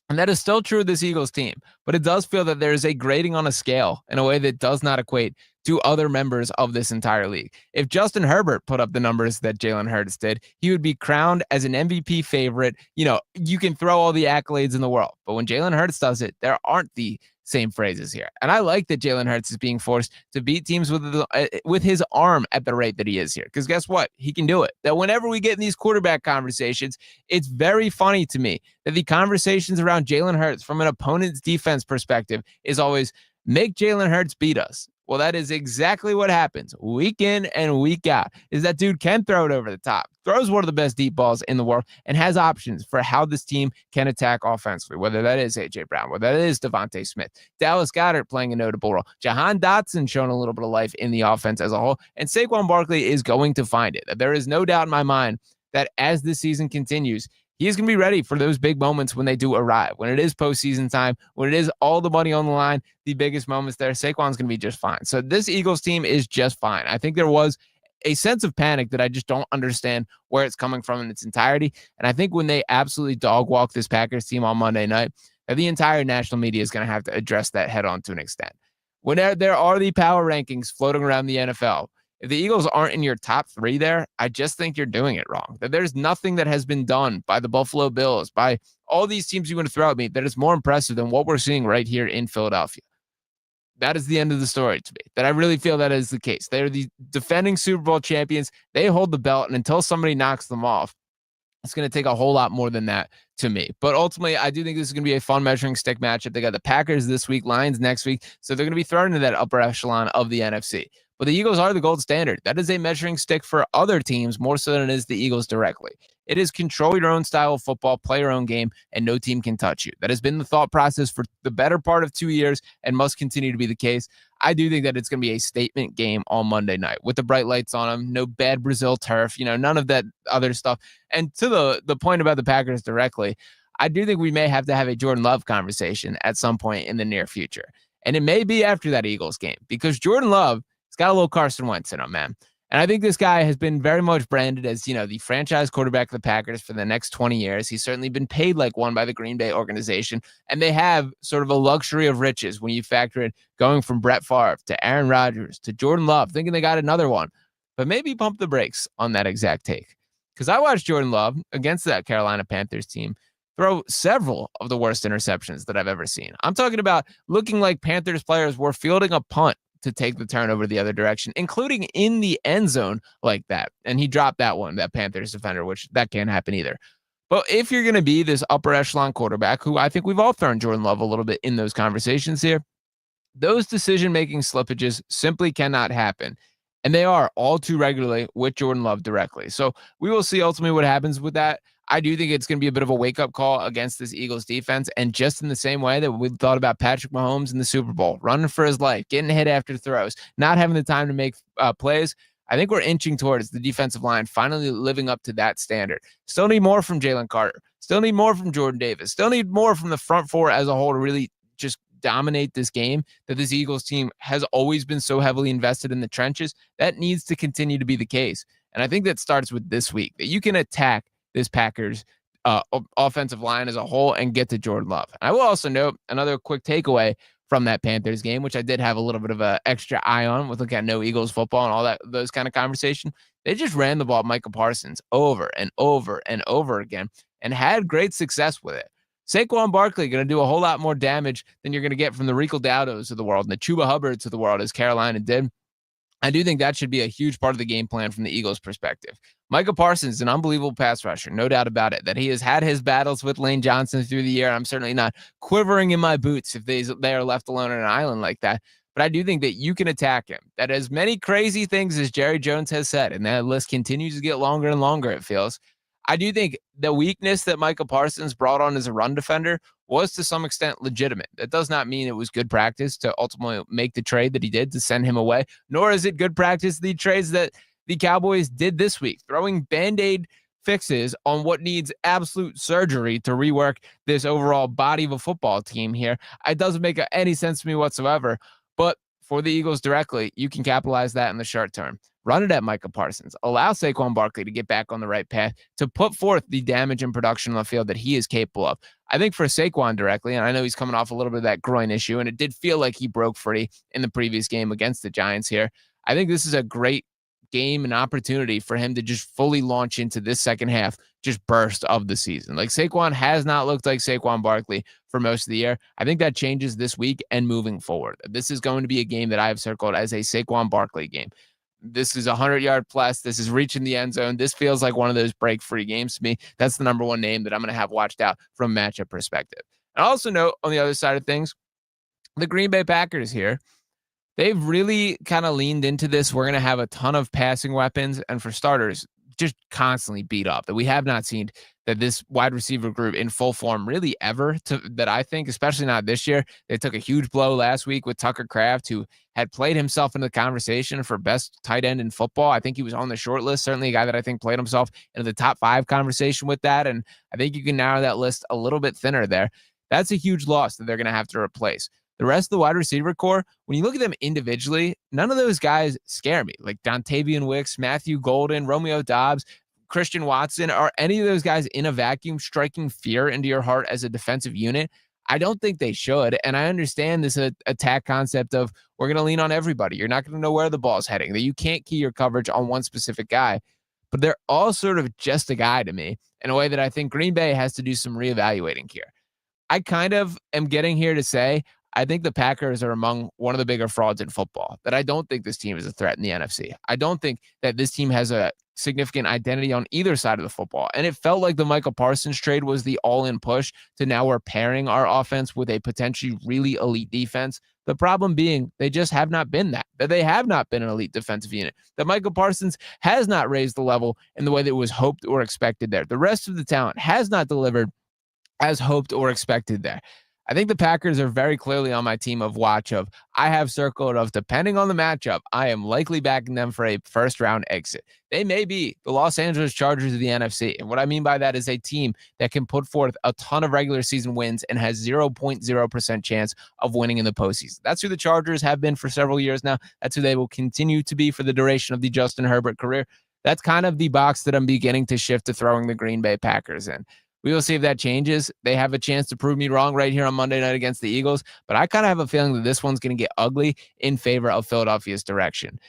And that is still true of this Eagles team. But it does feel that there is a grading on a scale in a way that does not equate to other members of this entire league. If Justin Herbert put up the numbers that Jalen Hurts did, he would be crowned as an MVP favorite. You can throw all the accolades in the world. But when Jalen Hurts does it, there aren't the same phrases here. And I like that Jalen Hurts is being forced to beat teams with his arm at the rate that he is here. Because guess what? He can do it. That whenever we get in these quarterback conversations, it's very funny to me that the conversations around Jalen Hurts from an opponent's defense perspective is always make Jalen Hurts beat us. Well, that is exactly what happens week in and week out, is that dude can throw it over the top, throws one of the best deep balls in the world, and has options for how this team can attack offensively, whether that is A.J. Brown, whether that is Devontae Smith, Dallas Goedert playing a notable role, Jahan Dotson showing a little bit of life in the offense as a whole, and Saquon Barkley is going to find it. There is no doubt in my mind that as this season continues, he is going to be ready for those big moments when they do arrive. When it is postseason time, when it is all the money on the line, the biggest moments there, Saquon's going to be just fine. So this Eagles team is just fine. I think there was a sense of panic that I just don't understand where it's coming from in its entirety. And I think when they absolutely dog walk this Packers team on Monday night, the entire national media is going to have to address that head on to an extent. When there are the power rankings floating around the NFL, If the Eagles aren't in your top 3 there, I just think you're doing it wrong. That there's nothing that has been done by the Buffalo Bills, by all these teams you want to throw at me, that is more impressive than what we're seeing right here in Philadelphia. That is the end of the story to me. That I really feel that is the case. They're the defending Super Bowl champions. They hold the belt, and until somebody knocks them off, it's going to take a whole lot more than that to me. But ultimately, I do think this is going to be a fun measuring stick matchup. They got the Packers this week, Lions next week, so they're going to be thrown into that upper echelon of the NFC. But the Eagles are the gold standard. That is a measuring stick for other teams more so than it is the Eagles directly. It is control your own style of football, play your own game, and no team can touch you. That has been the thought process for the better part of 2 years and must continue to be the case. I do think that it's going to be a statement game on Monday night with the bright lights on them, no bad Brazil turf, none of that other stuff. And to the point about the Packers directly, I do think we may have to have a Jordan Love conversation at some point in the near future. And it may be after that Eagles game because Jordan Love has got a little Carson Wentz in him, man. And I think this guy has been very much branded as, the franchise quarterback of the Packers for the next 20 years. He's certainly been paid like one by the Green Bay organization. And they have sort of a luxury of riches when you factor in going from Brett Favre to Aaron Rodgers to Jordan Love, thinking they got another one. But maybe pump the brakes on that exact take. Because I watched Jordan Love against that Carolina Panthers team throw several of the worst interceptions that I've ever seen. I'm talking about looking like Panthers players were fielding a punt to take the turnover the other direction, including in the end zone like that. And he dropped that one, that Panthers defender, which that can't happen either. But if you're going to be this upper echelon quarterback, who I think we've all thrown Jordan Love a little bit in those conversations here, those decision-making slippages simply cannot happen. And they are all too regularly with Jordan Love directly. So we will see ultimately what happens with that. I do think it's going to be a bit of a wake-up call against this Eagles defense. And just in the same way that we thought about Patrick Mahomes in the Super Bowl, running for his life, getting hit after throws, not having the time to make plays, I think we're inching towards the defensive line finally living up to that standard. Still need more from Jalen Carter. Still need more from Jordan Davis. Still need more from the front four as a whole to really just dominate this game that this Eagles team has always been so heavily invested in the trenches. That needs to continue to be the case. And I think that starts with this week, that you can attack this Packers offensive line as a whole and get to Jordan Love. I will also note another quick takeaway from that Panthers game, which I did have a little bit of an extra eye on with looking at no Eagles football and all that, those kind of conversation. They just ran the ball at Micah Parsons over and over and over again and had great success with it. Saquon Barkley going to do a whole lot more damage than you're going to get from the Rico Dowdos of the world and the Chuba Hubbards of the world, as Carolina did. I do think that should be a huge part of the game plan from the Eagles' perspective. Micah Parsons is an unbelievable pass rusher, no doubt about it, that he has had his battles with Lane Johnson through the year. I'm certainly not quivering in my boots if they are left alone on an island like that. But I do think that you can attack him. That as many crazy things as Jerry Jones has said, and that list continues to get longer and longer, it feels. I do think the weakness that Micah Parsons brought on as a run defender was to some extent legitimate. That does not mean it was good practice to ultimately make the trade that he did to send him away, nor is it good practice the trades that the Cowboys did this week, throwing Band-Aid fixes on what needs absolute surgery to rework this overall body of a football team here. It doesn't make any sense to me whatsoever, but for the Eagles directly, you can capitalize that in the short term. Run it at Micah Parsons. Allow Saquon Barkley to get back on the right path, to put forth the damage and production on the field that he is capable of. I think for Saquon directly, and I know he's coming off a little bit of that groin issue, and it did feel like he broke free in the previous game against the Giants here. I think this is a great game and opportunity for him to just fully launch into this second half, just burst of the season. Like Saquon has not looked like Saquon Barkley for most of the year. I think that changes this week and moving forward. This is going to be a game that I have circled as a Saquon Barkley game. This is 100-yard plus. This is reaching the end zone. This feels like one of those break-free games to me. That's the number one name that I'm going to have watched out from a matchup perspective. And I also note on the other side of things, the Green Bay Packers here, they've really kind of leaned into this. We're going to have a ton of passing weapons, and for starters, just constantly beat up. That we have not seen that this wide receiver group in full form really ever, that I think, especially not this year. They took a huge blow last week with Tucker Kraft, who had played himself into the conversation for best tight end in football. I think he was on the short list, certainly a guy that I think played himself into the top 5 conversation with that, and I think you can narrow that list a little bit thinner there. That's a huge loss that they're going to have to replace. The rest of the wide receiver core, when you look at them individually, none of those guys scare me. Like Dontavian Wicks, Matthew Golden, Romeo Doubs, Christian Watson, are any of those guys in a vacuum striking fear into your heart as a defensive unit? I don't think they should. And I understand this attack concept of we're going to lean on everybody. You're not going to know where the ball's heading, that you can't key your coverage on one specific guy. But they're all sort of just a guy to me in a way that I think Green Bay has to do some reevaluating here. I kind of am getting here to say I think the Packers are among one of the bigger frauds in football, that I don't think this team is a threat in the NFC. I don't think that this team has a significant identity on either side of the football. And it felt like the Michael Parsons trade was the all-in push to now we're pairing our offense with a potentially really elite defense. The problem being they just have not been that they have not been an elite defensive unit, that Michael Parsons has not raised the level in the way that was hoped or expected there. The rest of the talent has not delivered as hoped or expected there. I think the Packers are very clearly on my team of watch of I have circled of depending on the matchup, I am likely backing them for a first round exit. They may be the Los Angeles Chargers of the NFC. And what I mean by that is a team that can put forth a ton of regular season wins and has 0.0% chance of winning in the postseason. That's who the Chargers have been for several years now. That's who they will continue to be for the duration of the Justin Herbert career. That's kind of the box that I'm beginning to shift to throwing the Green Bay Packers in. We will see if that changes. They have a chance to prove me wrong right here on Monday night against the Eagles, but I kind of have a feeling that this one's going to get ugly in favor of Philadelphia's direction.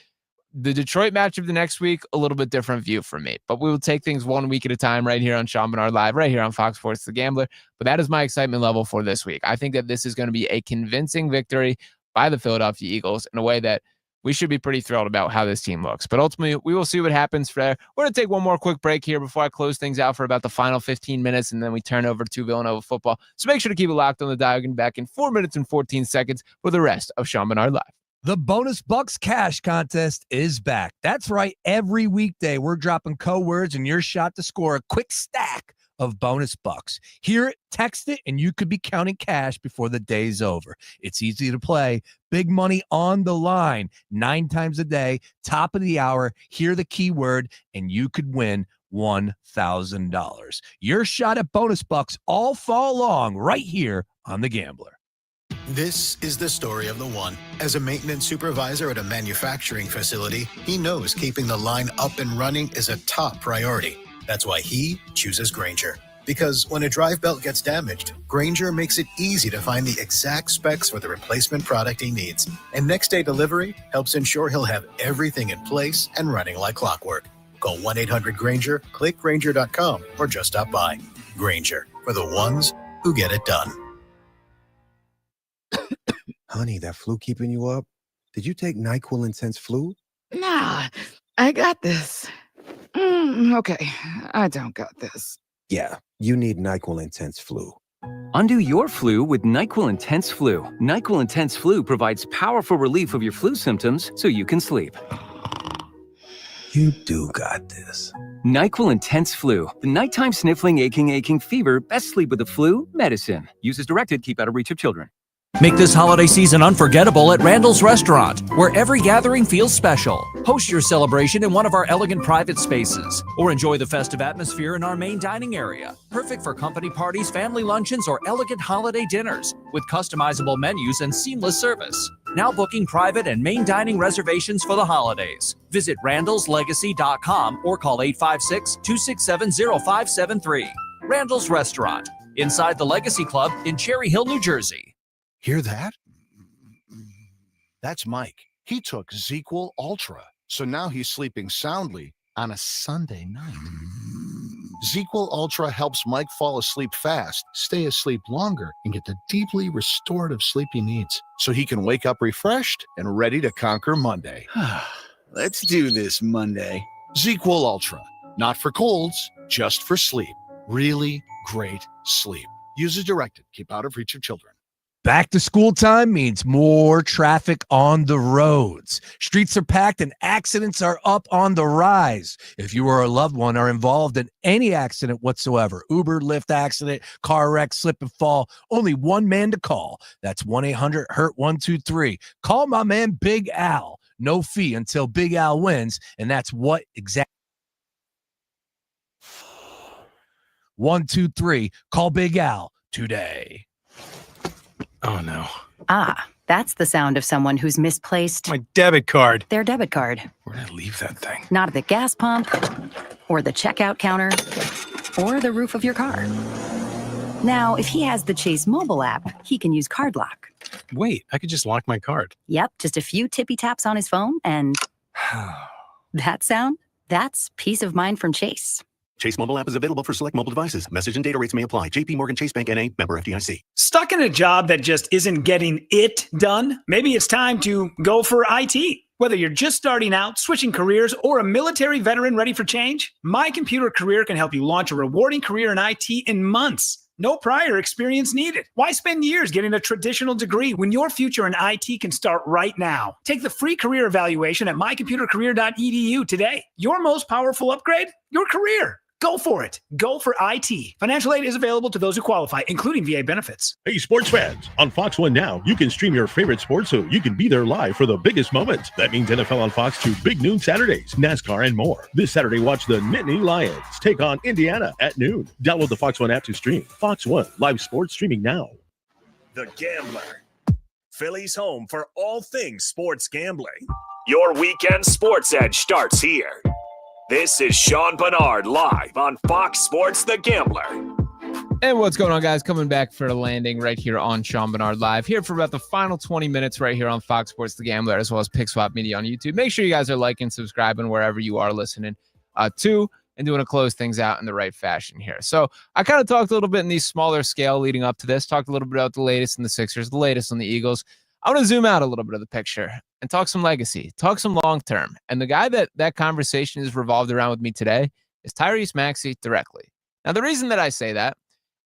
The Detroit matchup the next week, a little bit different view for me, but we will take things 1 week at a time right here on Sean Barnard Live, right here on Fox Sports The Gambler. But that is my excitement level for this week. I think that this is going to be a convincing victory by the Philadelphia Eagles in a way that we should be pretty thrilled about how this team looks. But ultimately, we will see what happens for there. We're going to take one more quick break here before I close things out for about the final 15 minutes, and then we turn over to Villanova football. So make sure to keep it locked on the dial. Getting back in 4 minutes and 14 seconds for the rest of Sean Barnard Live. The Bonus Bucks Cash Contest is back. That's right. Every weekday, we're dropping code words and your shot to score a quick stack of bonus bucks. Hear it, text it, and you could be counting cash before the day's over. It's easy to play. Big money on the line. 9 times a day, top of the hour. Hear the keyword, and you could win $1,000. Your shot at bonus bucks all fall long right here on The Gambler. This is the story of the one. As a maintenance supervisor at a manufacturing facility, he knows keeping the line up and running is a top priority. That's why he chooses Grainger. Because when a drive belt gets damaged, Grainger makes it easy to find the exact specs for the replacement product he needs. And next day delivery helps ensure he'll have everything in place and running like clockwork. Call 1-800-GRAINGER, click Grainger.com, or just stop by. Grainger, for the ones who get it done. Honey, that flu keeping you up? Did you take NyQuil Intense Flu? Nah, I got this. Okay, I don't got this. Yeah, you need NyQuil Intense Flu. Undo your flu with NyQuil Intense Flu. NyQuil Intense Flu provides powerful relief of your flu symptoms so you can sleep. You do got this. NyQuil Intense Flu. The nighttime sniffling, aching fever. Best sleep with the flu medicine. Use as directed. Keep out of reach of children. Make this holiday season unforgettable at Randall's Restaurant, where every gathering feels special. Host your celebration in one of our elegant private spaces, or enjoy the festive atmosphere in our main dining area. Perfect for company parties, family luncheons, or elegant holiday dinners, with customizable menus and seamless service. Now booking private and main dining reservations for the holidays. Visit randallslegacy.com or call 856-267-0573. Randall's Restaurant, inside the Legacy Club in Cherry Hill, New Jersey. Hear that? That's Mike. He took ZQL Ultra, so now he's sleeping soundly on a Sunday night. ZQL Ultra helps Mike fall asleep fast, stay asleep longer, and get the deeply restorative sleep he needs, so he can wake up refreshed and ready to conquer Monday. Let's do this Monday. ZQL Ultra. Not for colds, just for sleep. Really great sleep. Use as directed. Keep out of reach of children. Back to school time means more traffic on the roads. Streets are packed and accidents are up on the rise. If you or a loved one are involved in any accident whatsoever, Uber, Lyft accident, car wreck, slip and fall, only one man to call. That's 1-800-HURT-123. Call my man Big Al. No fee until Big Al wins, and that's what exactly. 123. Call Big Al today. Oh, no. Ah, that's the sound of someone who's misplaced My debit card. their debit card. Where did I leave that thing? Not at the gas pump, or the checkout counter, or the roof of your car. Now, if he has the Chase mobile app, he can use Card Lock. Wait, I could just lock my card. Yep, just a few tippy taps on his phone and that sound? That's peace of mind from Chase. Chase mobile app is available for select mobile devices. Message and data rates may apply. JP Morgan Chase Bank N.A. member FDIC. Stuck in a job that just isn't getting it done? Maybe it's time to go for IT. Whether you're just starting out, switching careers, or a military veteran ready for change, My Computer Career can help you launch a rewarding career in IT in months. No prior experience needed. Why spend years getting a traditional degree when your future in IT can start right now? Take the free career evaluation at mycomputercareer.edu today. Your most powerful upgrade? Your career. Go for it. Go for IT. Financial aid is available to those who qualify, including VA benefits. Hey, sports fans. On Fox One now, you can stream your favorite sports so you can be there live for the biggest moments. That means NFL on Fox 2 Big Noon Saturdays, NASCAR, and more. This Saturday, watch the Nittany Lions take on Indiana at noon. Download the Fox One app to stream. Fox One, live sports streaming now. The Gambler. Philly's home for all things sports gambling. Your weekend sports edge starts here. This is Sean Barnard live on Fox Sports The Gambler. And what's going on, guys? Coming back for a landing right here on Sean Barnard Live. Here for about the final 20 minutes right here on Fox Sports The Gambler, as well as Pick Swap Media on YouTube. Make sure you guys are liking, subscribing wherever you are listening to, and doing to close things out in the right fashion here. So I kind of talked a little bit in the smaller scale leading up to this, talked a little bit about the latest in the Sixers, the latest on the Eagles. I want to zoom out a little bit of the picture and talk some legacy, talk some long-term. And the guy that conversation is revolved around with me today is Tyrese Maxey directly. Now, the reason that I say that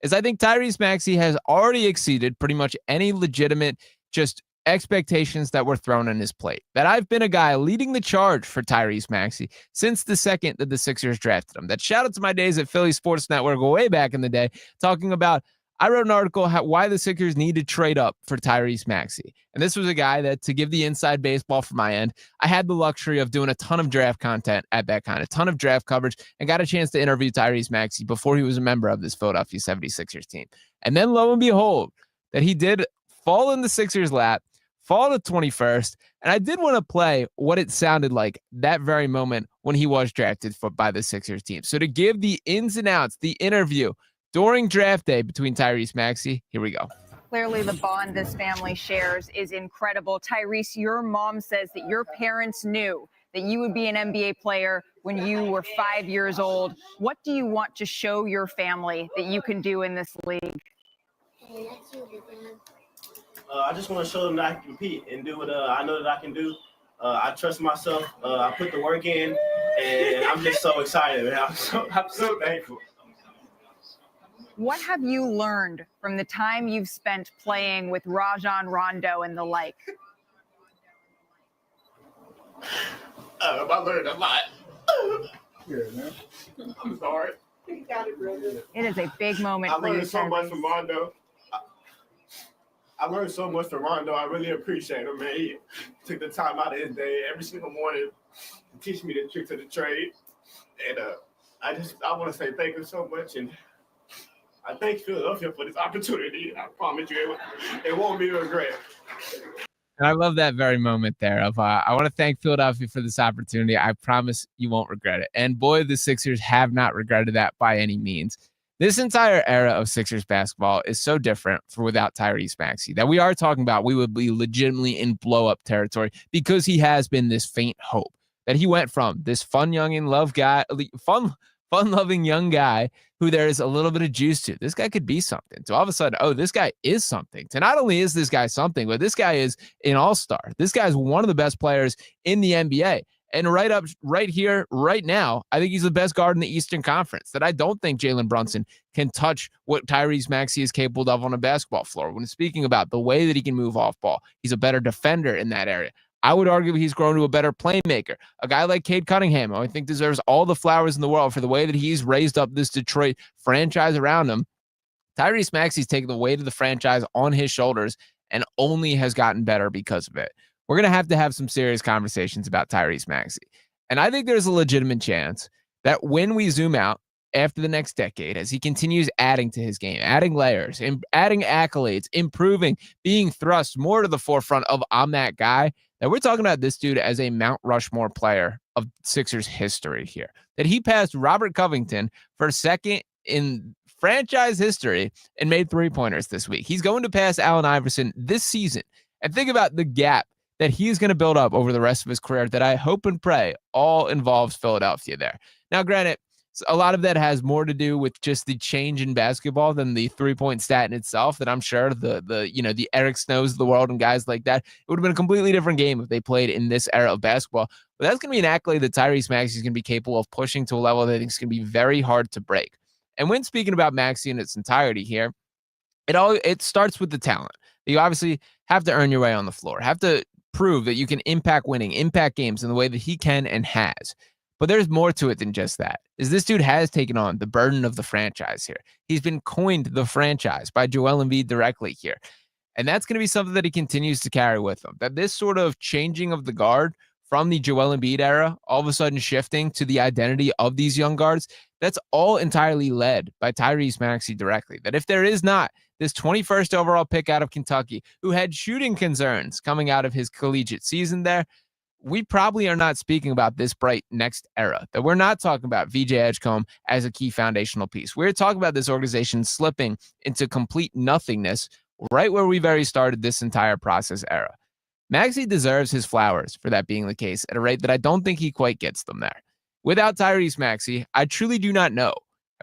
is I think Tyrese Maxey has already exceeded pretty much any legitimate just expectations that were thrown on his plate. That I've been a guy leading the charge for Tyrese Maxey since the second that the Sixers drafted him. That shout out to my days at Philly Sports Network way back in the day, talking about I wrote an article why the Sixers need to trade up for Tyrese Maxey. And this was a guy that, to give the inside baseball from my end, I had the luxury of doing a ton of draft content at that kind, a ton of draft coverage, and got a chance to interview Tyrese Maxey before he was a member of this Philadelphia 76ers team. And then lo and behold, that he did fall in the Sixers' lap, fall to 21st, and I did want to play what it sounded like that very moment when he was drafted by the Sixers team. So to give the ins and outs, the interview during draft day between Tyrese Maxey, here we go. Clearly, the bond this family shares is incredible. Tyrese, your mom says that your parents knew that you would be an NBA player when you were 5 years old. What do you want to show your family that you can do in this league? I just want to show them that I can compete and do what I know that I can do. I trust myself. I put the work in, and I'm just so excited, man. I'm so thankful. What have you learned from the time you've spent playing with Rajon Rondo and the like? I learned a lot. Here, man. I'm sorry. You got it, brother. It is a big moment for you. I learned so much from Rondo. I learned so much from Rondo. I really appreciate him, man. He took the time out of his day every single morning to teach me the tricks of the trade. And I want to say thank you so much. And I thank Philadelphia for this opportunity. I promise you, it won't be a regret. And I love that very moment there of, I want to thank Philadelphia for this opportunity. I promise you won't regret it. And boy, the Sixers have not regretted that by any means. This entire era of Sixers basketball is so different for without Tyrese Maxey that we are talking about we would be legitimately in blow-up territory because he has been this faint hope that he went from this fun-loving young guy who there is a little bit of juice to. This guy could be something. So all of a sudden, oh, this guy is something. So not only is this guy something, but this guy is an all-star. This guy is one of the best players in the NBA. And right here, right now, I think he's the best guard in the Eastern Conference. That I don't think Jalen Brunson can touch what Tyrese Maxey is capable of on a basketball floor. When speaking about the way that he can move off ball, he's a better defender in that area. I would argue he's grown to a better playmaker. A guy like Cade Cunningham, who I think deserves all the flowers in the world for the way that he's raised up this Detroit franchise around him. Tyrese Maxey's taken the weight of the franchise on his shoulders and only has gotten better because of it. We're going to have some serious conversations about Tyrese Maxey. And I think there's a legitimate chance that when we zoom out after the next decade, as he continues adding to his game, adding layers, adding accolades, improving, being thrust more to the forefront of I'm that guy, that we're talking about this dude as a Mount Rushmore player of Sixers history here. That he passed Robert Covington for second in franchise history and made three-pointers this week. He's going to pass Allen Iverson this season. And think about the gap that he's going to build up over the rest of his career that I hope and pray all involves Philadelphia there. Now, granted, a lot of that has more to do with just the change in basketball than the three-point stat in itself, that I'm sure the Eric Snows of the world and guys like that, it would have been a completely different game if they played in this era of basketball. But that's going to be an accolade that Tyrese Maxey is going to be capable of pushing to a level that I think is going to be very hard to break. And when speaking about Maxey in its entirety here, it starts with the talent. You obviously have to earn your way on the floor, have to prove that you can impact games in the way that he can and has. But there's more to it than just that. This dude has taken on the burden of the franchise here. He's been coined the franchise by Joel Embiid directly here. And that's going to be something that he continues to carry with him. That this sort of changing of the guard from the Joel Embiid era, all of a sudden shifting to the identity of these young guards, that's all entirely led by Tyrese Maxey directly. That if there is not this 21st overall pick out of Kentucky, who had shooting concerns coming out of his collegiate season there, we probably are not speaking about this bright next era. That we're not talking about VJ Edgecombe as a key foundational piece. We're talking about this organization slipping into complete nothingness right where we very started this entire process era. Maxey deserves his flowers for that being the case at a rate that I don't think he quite gets them there. Without Tyrese Maxey, I truly do not know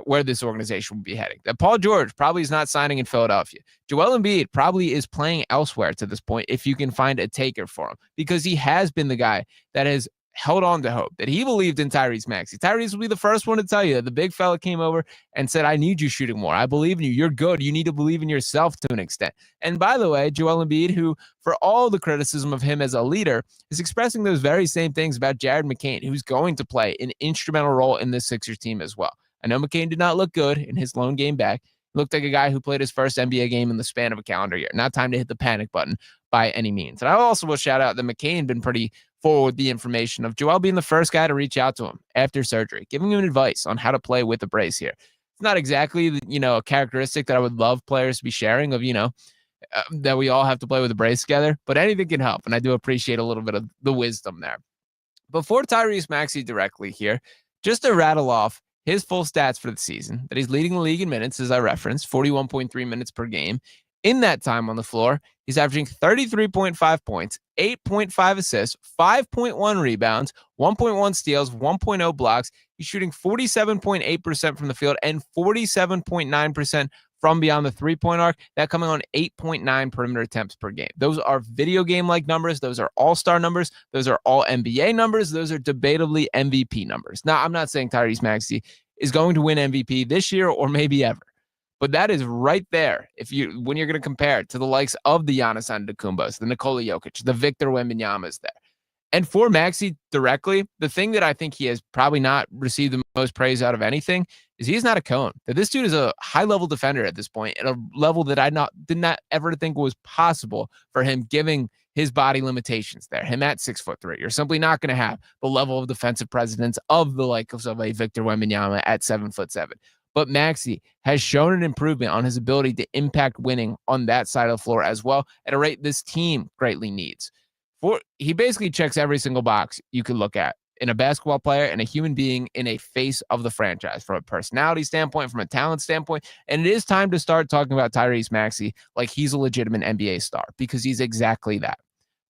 where this organization would be heading. That Paul George probably is not signing in Philadelphia. Joel Embiid probably is playing elsewhere to this point if you can find a taker for him, because he has been the guy that has held on to hope, that he believed in Tyrese Maxey. Tyrese will be the first one to tell you that the big fella came over and said, I need you shooting more. I believe in you. You're good. You need to believe in yourself to an extent. And by the way, Joel Embiid, who for all the criticism of him as a leader, is expressing those very same things about Jared McCain, who's going to play an instrumental role in this Sixers team as well. I know McCain did not look good in his lone game back. He looked like a guy who played his first NBA game in the span of a calendar year. Not time to hit the panic button by any means. And I also will shout out that McCain been pretty forward with the information of Joel being the first guy to reach out to him after surgery, giving him advice on how to play with a brace here. It's not exactly, a characteristic that I would love players to be sharing of, that we all have to play with a brace together, but anything can help. And I do appreciate a little bit of the wisdom there. Before Tyrese Maxey directly here, just to rattle off his full stats for the season, that he's leading the league in minutes, as I referenced, 41.3 minutes per game. In that time on the floor, he's averaging 33.5 points, 8.5 assists, 5.1 rebounds, 1.1 steals, 1.0 blocks. He's shooting 47.8% from the field and 47.9% from beyond the three-point arc, that coming on 8.9 perimeter attempts per game. Those are video game-like numbers. Those are all-star numbers. Those are all NBA numbers. Those are debatably MVP numbers. Now, I'm not saying Tyrese Maxey is going to win MVP this year or maybe ever, but that is right there when you're going to compare it to the likes of the Giannis Antetokounmpos, the Nikola Jokic, the Victor Wembanyama's there. And for Maxey directly, the thing that I think he has probably not received the most praise out of anything is he's not a cone. That this dude is a high-level defender at this point, at a level that I did not ever think was possible for him, giving his body limitations there. Him at 6'3", you're simply not going to have the level of defensive presence of the likes of a Victor Wembanyama at 7'7". But Maxey has shown an improvement on his ability to impact winning on that side of the floor as well, at a rate this team greatly needs. He basically checks every single box you could look at in a basketball player and a human being in a face of the franchise, from a personality standpoint, from a talent standpoint. And it is time to start talking about Tyrese Maxey like he's a legitimate NBA star, because he's exactly that.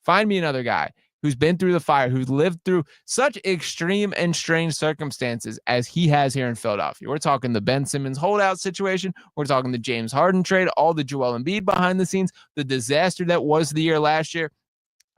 Find me another guy who's been through the fire, who's lived through such extreme and strange circumstances as he has here in Philadelphia. We're talking the Ben Simmons holdout situation. We're talking the James Harden trade, all the Joel Embiid behind the scenes, the disaster that was the year last year.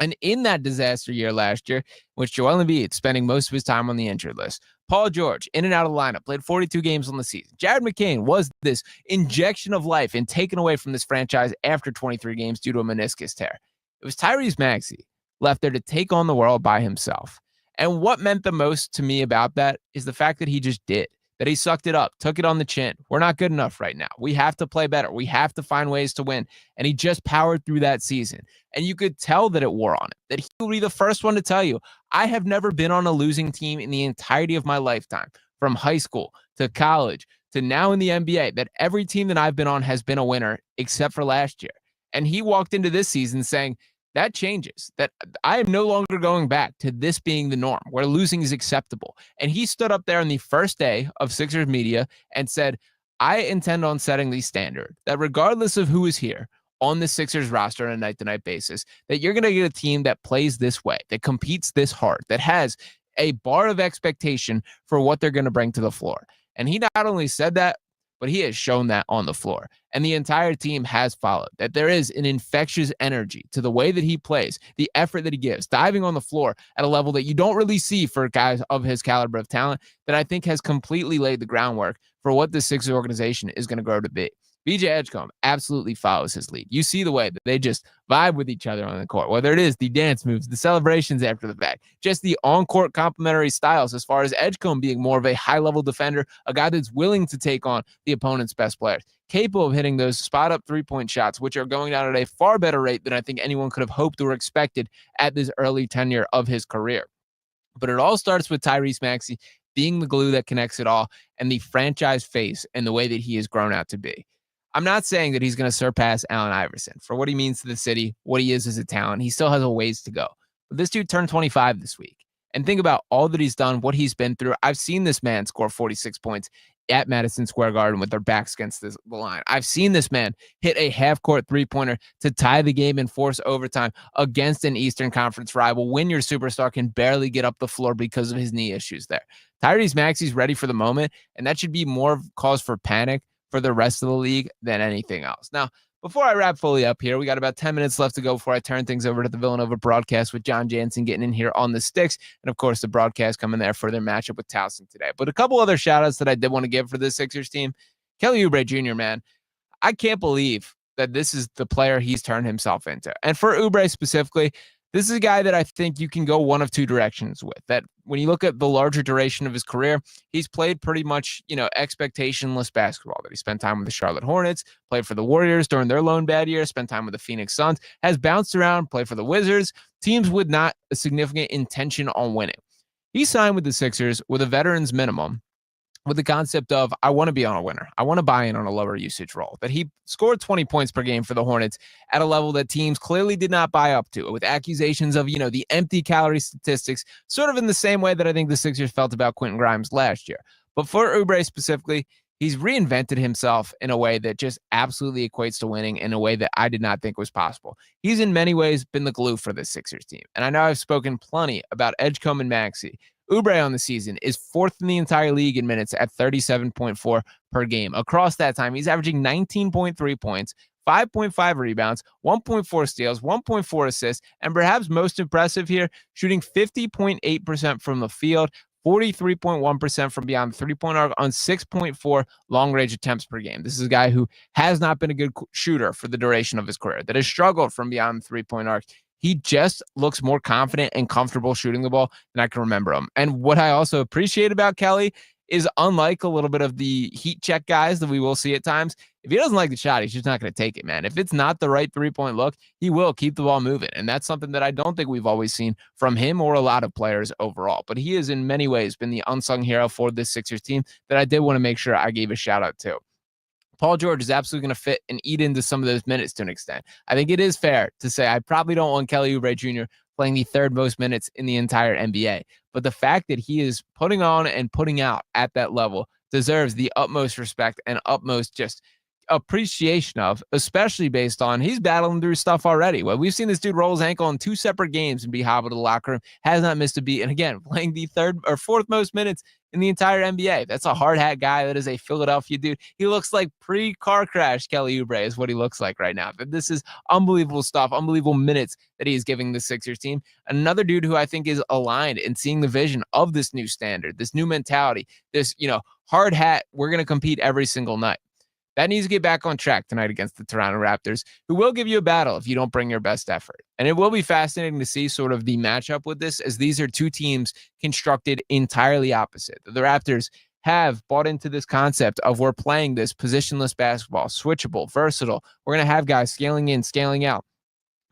And in that disaster year last year, which Joel Embiid spending most of his time on the injured list, Paul George in and out of the lineup, played 42 games on the season. Jared McCain was this injection of life and taken away from this franchise after 23 games due to a meniscus tear. It was Tyrese Maxey left there to take on the world by himself. And what meant the most to me about that is the fact that he just did. That he sucked it up, took it on the chin. We're not good enough right now. We have to play better. We have to find ways to win. And he just powered through that season. And you could tell that it wore on him. That he will be the first one to tell you, I have never been on a losing team in the entirety of my lifetime, from high school to college to now in the NBA, that every team that I've been on has been a winner except for last year. And he walked into this season saying, that changes, that I am no longer going back to this being the norm, where losing is acceptable. And he stood up there on the first day of Sixers media and said, I intend on setting the standard that regardless of who is here on the Sixers roster on a night-to-night basis, that you're going to get a team that plays this way, that competes this hard, that has a bar of expectation for what they're going to bring to the floor. And he not only said that, but he has shown that on the floor. And the entire team has followed, that there is an infectious energy to the way that he plays, the effort that he gives, diving on the floor at a level that you don't really see for guys of his caliber of talent, that I think has completely laid the groundwork for what the Sixers organization is going to grow to be. VJ Edgecombe absolutely follows his lead. You see the way that they just vibe with each other on the court, whether it is the dance moves, the celebrations after the fact, just the on-court complementary styles as far as Edgecombe being more of a high-level defender, a guy that's willing to take on the opponent's best players, capable of hitting those spot-up three-point shots, which are going down at a far better rate than I think anyone could have hoped or expected at this early tenure of his career. But it all starts with Tyrese Maxey being the glue that connects it all and the franchise face and the way that he has grown out to be. I'm not saying that he's going to surpass Allen Iverson for what he means to the city, what he is as a talent. He still has a ways to go. But this dude turned 25 this week. And think about all that he's done, what he's been through. I've seen this man score 46 points at Madison Square Garden with their backs against the line. I've seen this man hit a half-court three-pointer to tie the game and force overtime against an Eastern Conference rival when your superstar can barely get up the floor because of his knee issues there. Tyrese Maxey's ready for the moment, and that should be more cause for panic for the rest of the league than anything else. Now, before I wrap fully up here, we got about 10 minutes left to go before I turn things over to the Villanova broadcast with John Jansen getting in here on the sticks. And, of course, the broadcast coming there for their matchup with Towson today. But a couple other shout-outs that I did want to give for this Sixers team. Kelly Oubre Jr., man, I can't believe that this is the player he's turned himself into. And for Oubre specifically, this is a guy that I think you can go one of two directions with. That when you look at the larger duration of his career, he's played pretty much, expectationless basketball. That he spent time with the Charlotte Hornets, played for the Warriors during their lone bad year, spent time with the Phoenix Suns, has bounced around, played for the Wizards, teams with not a significant intention on winning. He signed with the Sixers with a veteran's minimum, with the concept of, I want to be on a winner. I want to buy in on a lower usage role. That he scored 20 points per game for the Hornets at a level that teams clearly did not buy up to, with accusations of, the empty calorie statistics, sort of in the same way that I think the Sixers felt about Quentin Grimes last year. But for Oubre specifically, he's reinvented himself in a way that just absolutely equates to winning in a way that I did not think was possible. He's in many ways been the glue for this Sixers team. And I know I've spoken plenty about Edgecombe and Maxey. Oubre on the season is fourth in the entire league in minutes at 37.4 per game. Across that time, he's averaging 19.3 points, 5.5 rebounds, 1.4 steals, 1.4 assists, and perhaps most impressive here, shooting 50.8% from the field, 43.1% from beyond the three-point arc on 6.4 long-range attempts per game. This is a guy who has not been a good shooter for the duration of his career, that has struggled from beyond the three-point arc. He just looks more confident and comfortable shooting the ball than I can remember him. And what I also appreciate about Kelly is, unlike a little bit of the heat check guys that we will see at times, if he doesn't like the shot, he's just not going to take it, man. If it's not the right three-point look, he will keep the ball moving. And that's something that I don't think we've always seen from him or a lot of players overall. But he has in many ways been the unsung hero for this Sixers team that I did want to make sure I gave a shout out to. Paul George is absolutely going to fit and eat into some of those minutes to an extent. I think it is fair to say I probably don't want Kelly Oubre Jr. playing the third most minutes in the entire NBA. But the fact that he is putting on and putting out at that level deserves the utmost respect and utmost just appreciation of, especially based on he's battling through stuff already. Well, we've seen this dude roll his ankle in 2 separate games and be hobbled to the locker room, has not missed a beat. And again, playing the third or fourth most minutes in the entire NBA. That's a hard hat guy. That is a Philadelphia dude. He looks like pre-car crash Kelly Oubre is what he looks like right now. But this is unbelievable stuff, unbelievable minutes that he is giving the Sixers team. Another dude who I think is aligned in seeing the vision of this new standard, this new mentality, this, hard hat, we're going to compete every single night. That needs to get back on track tonight against the Toronto Raptors, who will give you a battle if you don't bring your best effort. And it will be fascinating to see sort of the matchup with this, as these are two teams constructed entirely opposite. The Raptors have bought into this concept of we're playing this positionless basketball, switchable, versatile. We're going to have guys scaling in, scaling out.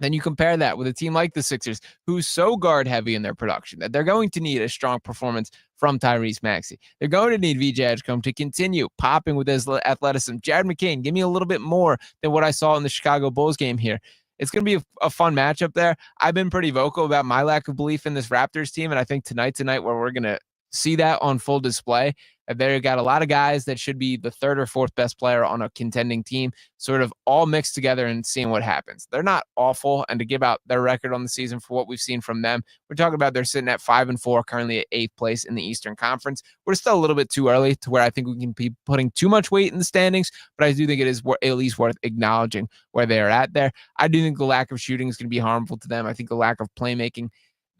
Then you compare that with a team like the Sixers, who's so guard heavy in their production that they're going to need a strong performance from Tyrese Maxey. They're going to need VJ Edgecombe to continue popping with his athleticism. Jared McCain, give me a little bit more than what I saw in the Chicago Bulls game here. It's going to be a fun matchup there. I've been pretty vocal about my lack of belief in this Raptors team, and I think tonight's a night where we're going to see that on full display. They've got a lot of guys that should be the third or fourth best player on a contending team, sort of all mixed together and seeing what happens. They're not awful, and to give out their record on the season for what we've seen from them, we're talking about they're sitting at 5-4, currently at 8th place in the Eastern Conference. We're still a little bit too early to where I think we can be putting too much weight in the standings, but I do think it is at least worth acknowledging where they are at there. I do think the lack of shooting is going to be harmful to them. I think the lack of playmaking,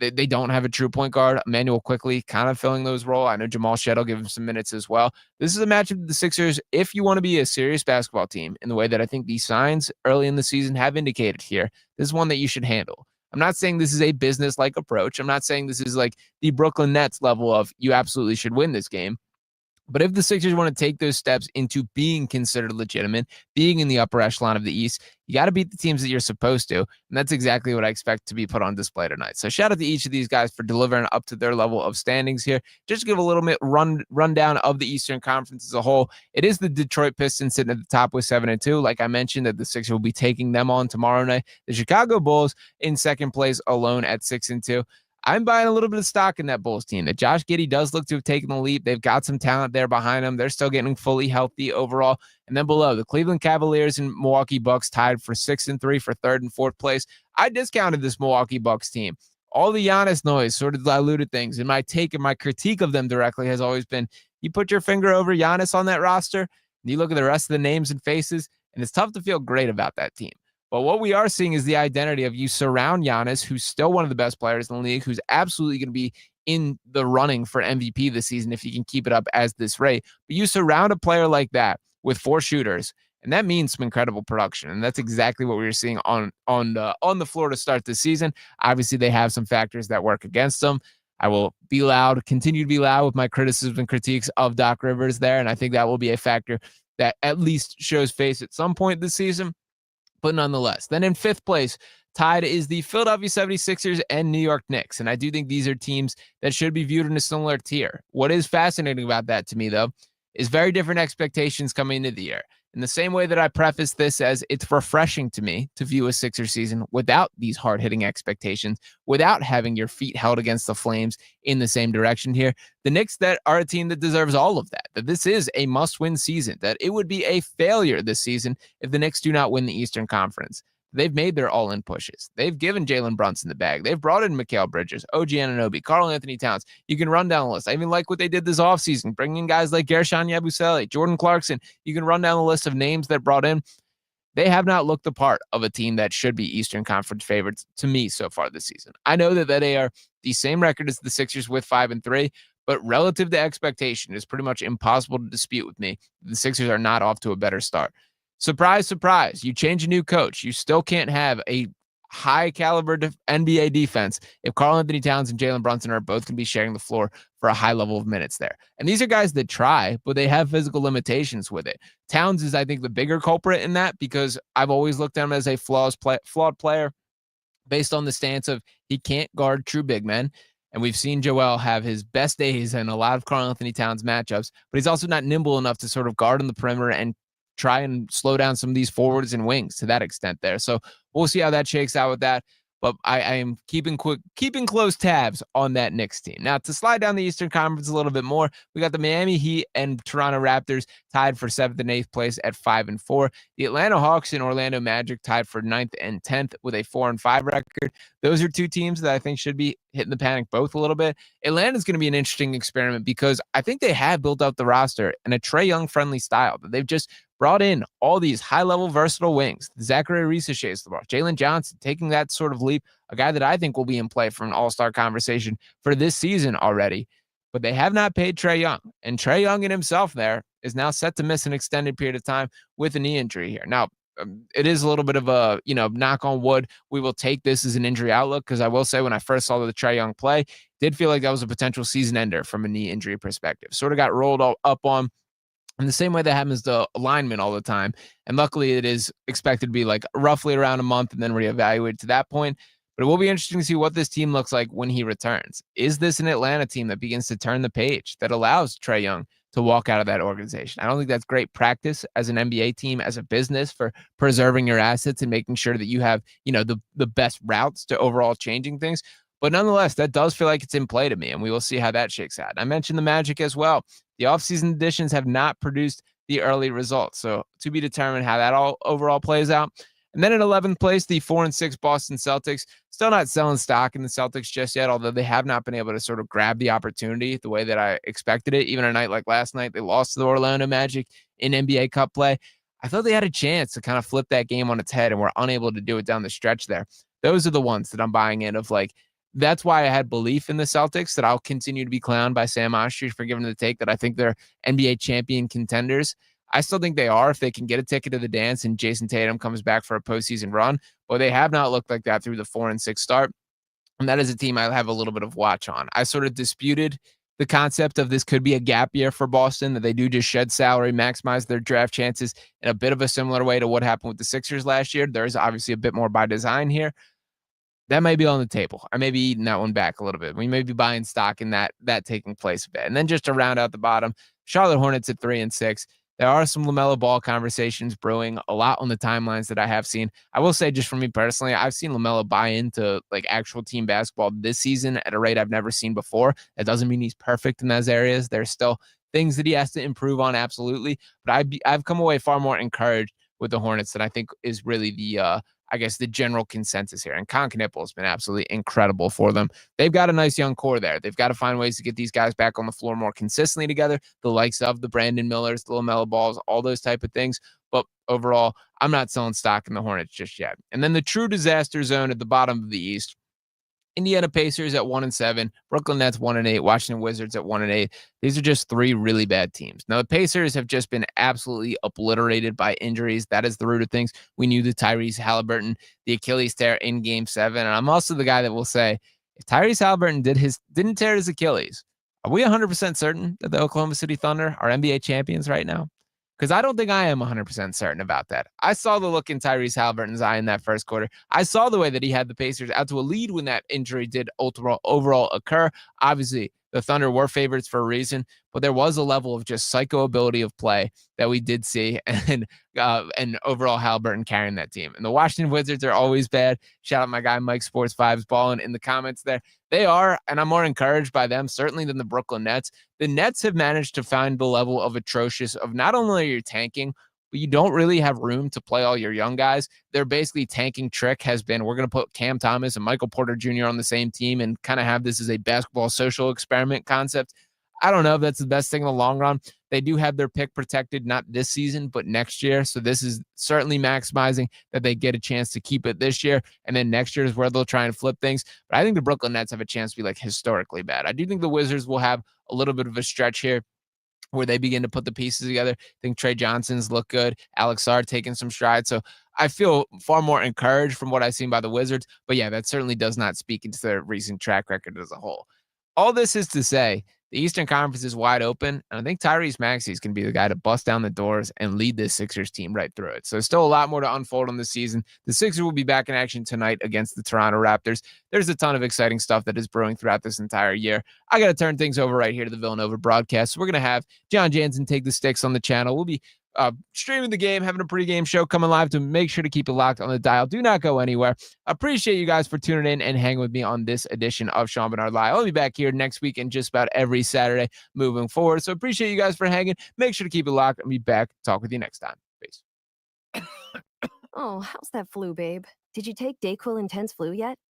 they don't have a true point guard. Emmanuel Quickly kind of filling those roles. I know Jamal Shead will give him some minutes as well. This is a matchup of the Sixers. If you want to be a serious basketball team in the way that I think these signs early in the season have indicated here, this is one that you should handle. I'm not saying this is a business-like approach. I'm not saying this is like the Brooklyn Nets level of you absolutely should win this game. But if the Sixers want to take those steps into being considered legitimate, being in the upper echelon of the East, you got to beat the teams that you're supposed to. And that's exactly what I expect to be put on display tonight. So shout out to each of these guys for delivering up to their level of standings here. Just to give a little bit rundown of the Eastern Conference as a whole. It is the Detroit Pistons sitting at the top with 7-2. Like I mentioned, that the Sixers will be taking them on tomorrow night. The Chicago Bulls in second place alone at 6-2. I'm buying a little bit of stock in that Bulls team. That Josh Giddey does look to have taken the leap. They've got some talent there behind them. They're still getting fully healthy overall. And then below, the Cleveland Cavaliers and Milwaukee Bucks tied for 6-3 for third and fourth place. I discounted this Milwaukee Bucks team. All the Giannis noise sort of diluted things. And my take and my critique of them directly has always been, you put your finger over Giannis on that roster, and you look at the rest of the names and faces, and it's tough to feel great about that team. But what we are seeing is the identity of you surround Giannis, who's still one of the best players in the league, who's absolutely going to be in the running for MVP this season if he can keep it up as this rate. But you surround a player like that with 4 shooters, and that means some incredible production. And that's exactly what we were seeing on the floor to start this season. Obviously, they have some factors that work against them. I will be loud, continue to be loud with my criticisms and critiques of Doc Rivers there, and I think that will be a factor that at least shows face at some point this season. But nonetheless, then in 5th place, tied is the Philadelphia 76ers and New York Knicks. And I do think these are teams that should be viewed in a similar tier. What is fascinating about that to me, though, is very different expectations coming into the year. In the same way that I preface this as it's refreshing to me to view a Sixers season without these hard-hitting expectations, without having your feet held against the flames in the same direction here. The Knicks that are a team that deserves all of that this is a must-win season, that it would be a failure this season if the Knicks do not win the Eastern Conference. They've made their all-in pushes. They've given Jalen Brunson the bag. They've brought in Mikal Bridges, OG Anunoby, Karl Anthony Towns. You can run down the list. I even like what they did this offseason, bringing in guys like Gershon Yabusele, Jordan Clarkson. You can run down the list of names that brought in. They have not looked the part of a team that should be Eastern Conference favorites to me so far this season. I know that they are the same record as the Sixers with 5-3, but relative to expectation, it's pretty much impossible to dispute with me. The Sixers are not off to a better start. Surprise, surprise. You change a new coach. You still can't have a high caliber NBA defense if Karl Anthony Towns and Jalen Brunson are both going to be sharing the floor for a high level of minutes there. And these are guys that try, but they have physical limitations with it. Towns is, I think, the bigger culprit in that because I've always looked at him as a flawed player based on the stance of he can't guard true big men. And we've seen Joel have his best days in a lot of Karl Anthony Towns matchups, but he's also not nimble enough to sort of guard on the perimeter and try and slow down some of these forwards and wings to that extent there. So we'll see how that shakes out with that. But I am keeping close tabs on that Knicks team. Now, to slide down the Eastern Conference a little bit more, we got the Miami Heat and Toronto Raptors tied for 7th and 8th place at 5-4. The Atlanta Hawks and Orlando Magic tied for 9th and 10th with a 4-5 record. Those are two teams that I think should be hitting the panic both a little bit. Atlanta's going to be an interesting experiment because I think they have built up the roster in a Trae Young friendly style. They've just brought in all these high-level versatile wings. Zachary Reese-Shays, Jalen Johnson taking that sort of leap, a guy that I think will be in play for an all-star conversation for this season already. But they have not paid Trae Young. And Trae Young in himself there is now set to miss an extended period of time with a knee injury here. Now, it is a little bit of a, knock on wood. We will take this as an injury outlook because I will say when I first saw the Trae Young play, did feel like that was a potential season ender from a knee injury perspective. Sort of got rolled up on in the same way that happens to alignment all the time. And luckily it is expected to be like roughly around a month and then reevaluated to that point. But it will be interesting to see what this team looks like when he returns. Is this an Atlanta team that begins to turn the page that allows Trae Young to walk out of that organization? I don't think that's great practice as an NBA team, as a business for preserving your assets and making sure that you have, the best routes to overall changing things. But nonetheless, that does feel like it's in play to me, and we will see how that shakes out. I mentioned the Magic as well. The offseason additions have not produced the early results, so to be determined how that all overall plays out. And then in 11th place, the 4-6 Boston Celtics. Still not selling stock in the Celtics just yet, although they have not been able to sort of grab the opportunity the way that I expected it. Even a night like last night, they lost to the Orlando Magic in NBA Cup play. I thought they had a chance to kind of flip that game on its head and were unable to do it down the stretch there. Those are the ones that I'm buying in of like, that's why I had belief in the Celtics, that I'll continue to be clowned by Sam Ostrich for giving the take that I think they're NBA champion contenders. I still think they are if they can get a ticket to the dance and Jason Tatum comes back for a postseason run, but they have not looked like that through the 4-6 start. And that is a team I have a little bit of watch on. I sort of disputed the concept of this could be a gap year for Boston, that they do just shed salary, maximize their draft chances in a bit of a similar way to what happened with the Sixers last year. There is obviously a bit more by design here. That may be on the table. I may be eating that one back a little bit. We may be buying stock in that taking place a bit. And then just to round out the bottom, Charlotte Hornets at 3-6. There are some LaMelo Ball conversations brewing a lot on the timelines that I have seen. I will say, just for me personally, I've seen LaMelo buy into like actual team basketball this season at a rate I've never seen before. That doesn't mean he's perfect in those areas. There's still things that he has to improve on, absolutely. But I've come away far more encouraged with the Hornets than I think is really the the general consensus here. And Con Knippel has been absolutely incredible for them. They've got a nice young core there. They've got to find ways to get these guys back on the floor more consistently together, the likes of the Brandon Millers, the LaMelo Balls, all those type of things. But overall, I'm not selling stock in the Hornets just yet. And then the true disaster zone at the bottom of the East, Indiana Pacers at 1-7, Brooklyn Nets 1-8, Washington Wizards at 1-8. These are just three really bad teams. Now, the Pacers have just been absolutely obliterated by injuries. That is the root of things. We knew the Tyrese Halliburton, the Achilles tear in Game 7. And I'm also the guy that will say, if Tyrese Halliburton didn't tear his Achilles, are we 100% certain that the Oklahoma City Thunder are NBA champions right now? Because I don't think I am 100% certain about that. I saw the look in Tyrese Halliburton's eye in that first quarter. I saw the way that he had the Pacers out to a lead when that injury did overall occur. Obviously, the Thunder were favorites for a reason, but there was a level of just psycho ability of play that we did see, and overall Halliburton carrying that team. And the Washington Wizards are always bad. Shout out my guy Mike Sports 5's balling in the comments there. They are, and I'm more encouraged by them certainly than the Brooklyn Nets. The Nets have managed to find the level of atrocious of not only are you tanking, but you don't really have room to play all your young guys. Their basically tanking trick has been, we're going to put Cam Thomas and Michael Porter Jr. on the same team and kind of have this as a basketball social experiment concept. I don't know if that's the best thing in the long run. They do have their pick protected, not this season, but next year. So this is certainly maximizing that they get a chance to keep it this year. And then next year is where they'll try and flip things. But I think the Brooklyn Nets have a chance to be like historically bad. I do think the Wizards will have a little bit of a stretch here where they begin to put the pieces together. I think Trey Johnson's look good. Alex Sarr taking some strides. So I feel far more encouraged from what I've seen by the Wizards. But yeah, that certainly does not speak into their recent track record as a whole. All this is to say, the Eastern Conference is wide open, and I think Tyrese Maxey is going to be the guy to bust down the doors and lead this Sixers team right through it. So still a lot more to unfold on this season. The Sixers will be back in action tonight against the Toronto Raptors. There's a ton of exciting stuff that is brewing throughout this entire year. I got to turn things over right here to the Villanova broadcast. So we're going to have John Jansen take the sticks on the channel. We'll be streaming the game, having a pregame show coming live, to make sure to keep it locked on the dial. Do not go anywhere. Appreciate you guys for tuning in and hanging with me on this edition of Sean Bernard Live. I'll be back here next week and just about every Saturday moving forward. So appreciate you guys for hanging. Make sure to keep it locked. I'll be back. Talk with you next time. Peace. Oh, how's that flu, babe? Did you take DayQuil Intense Flu yet?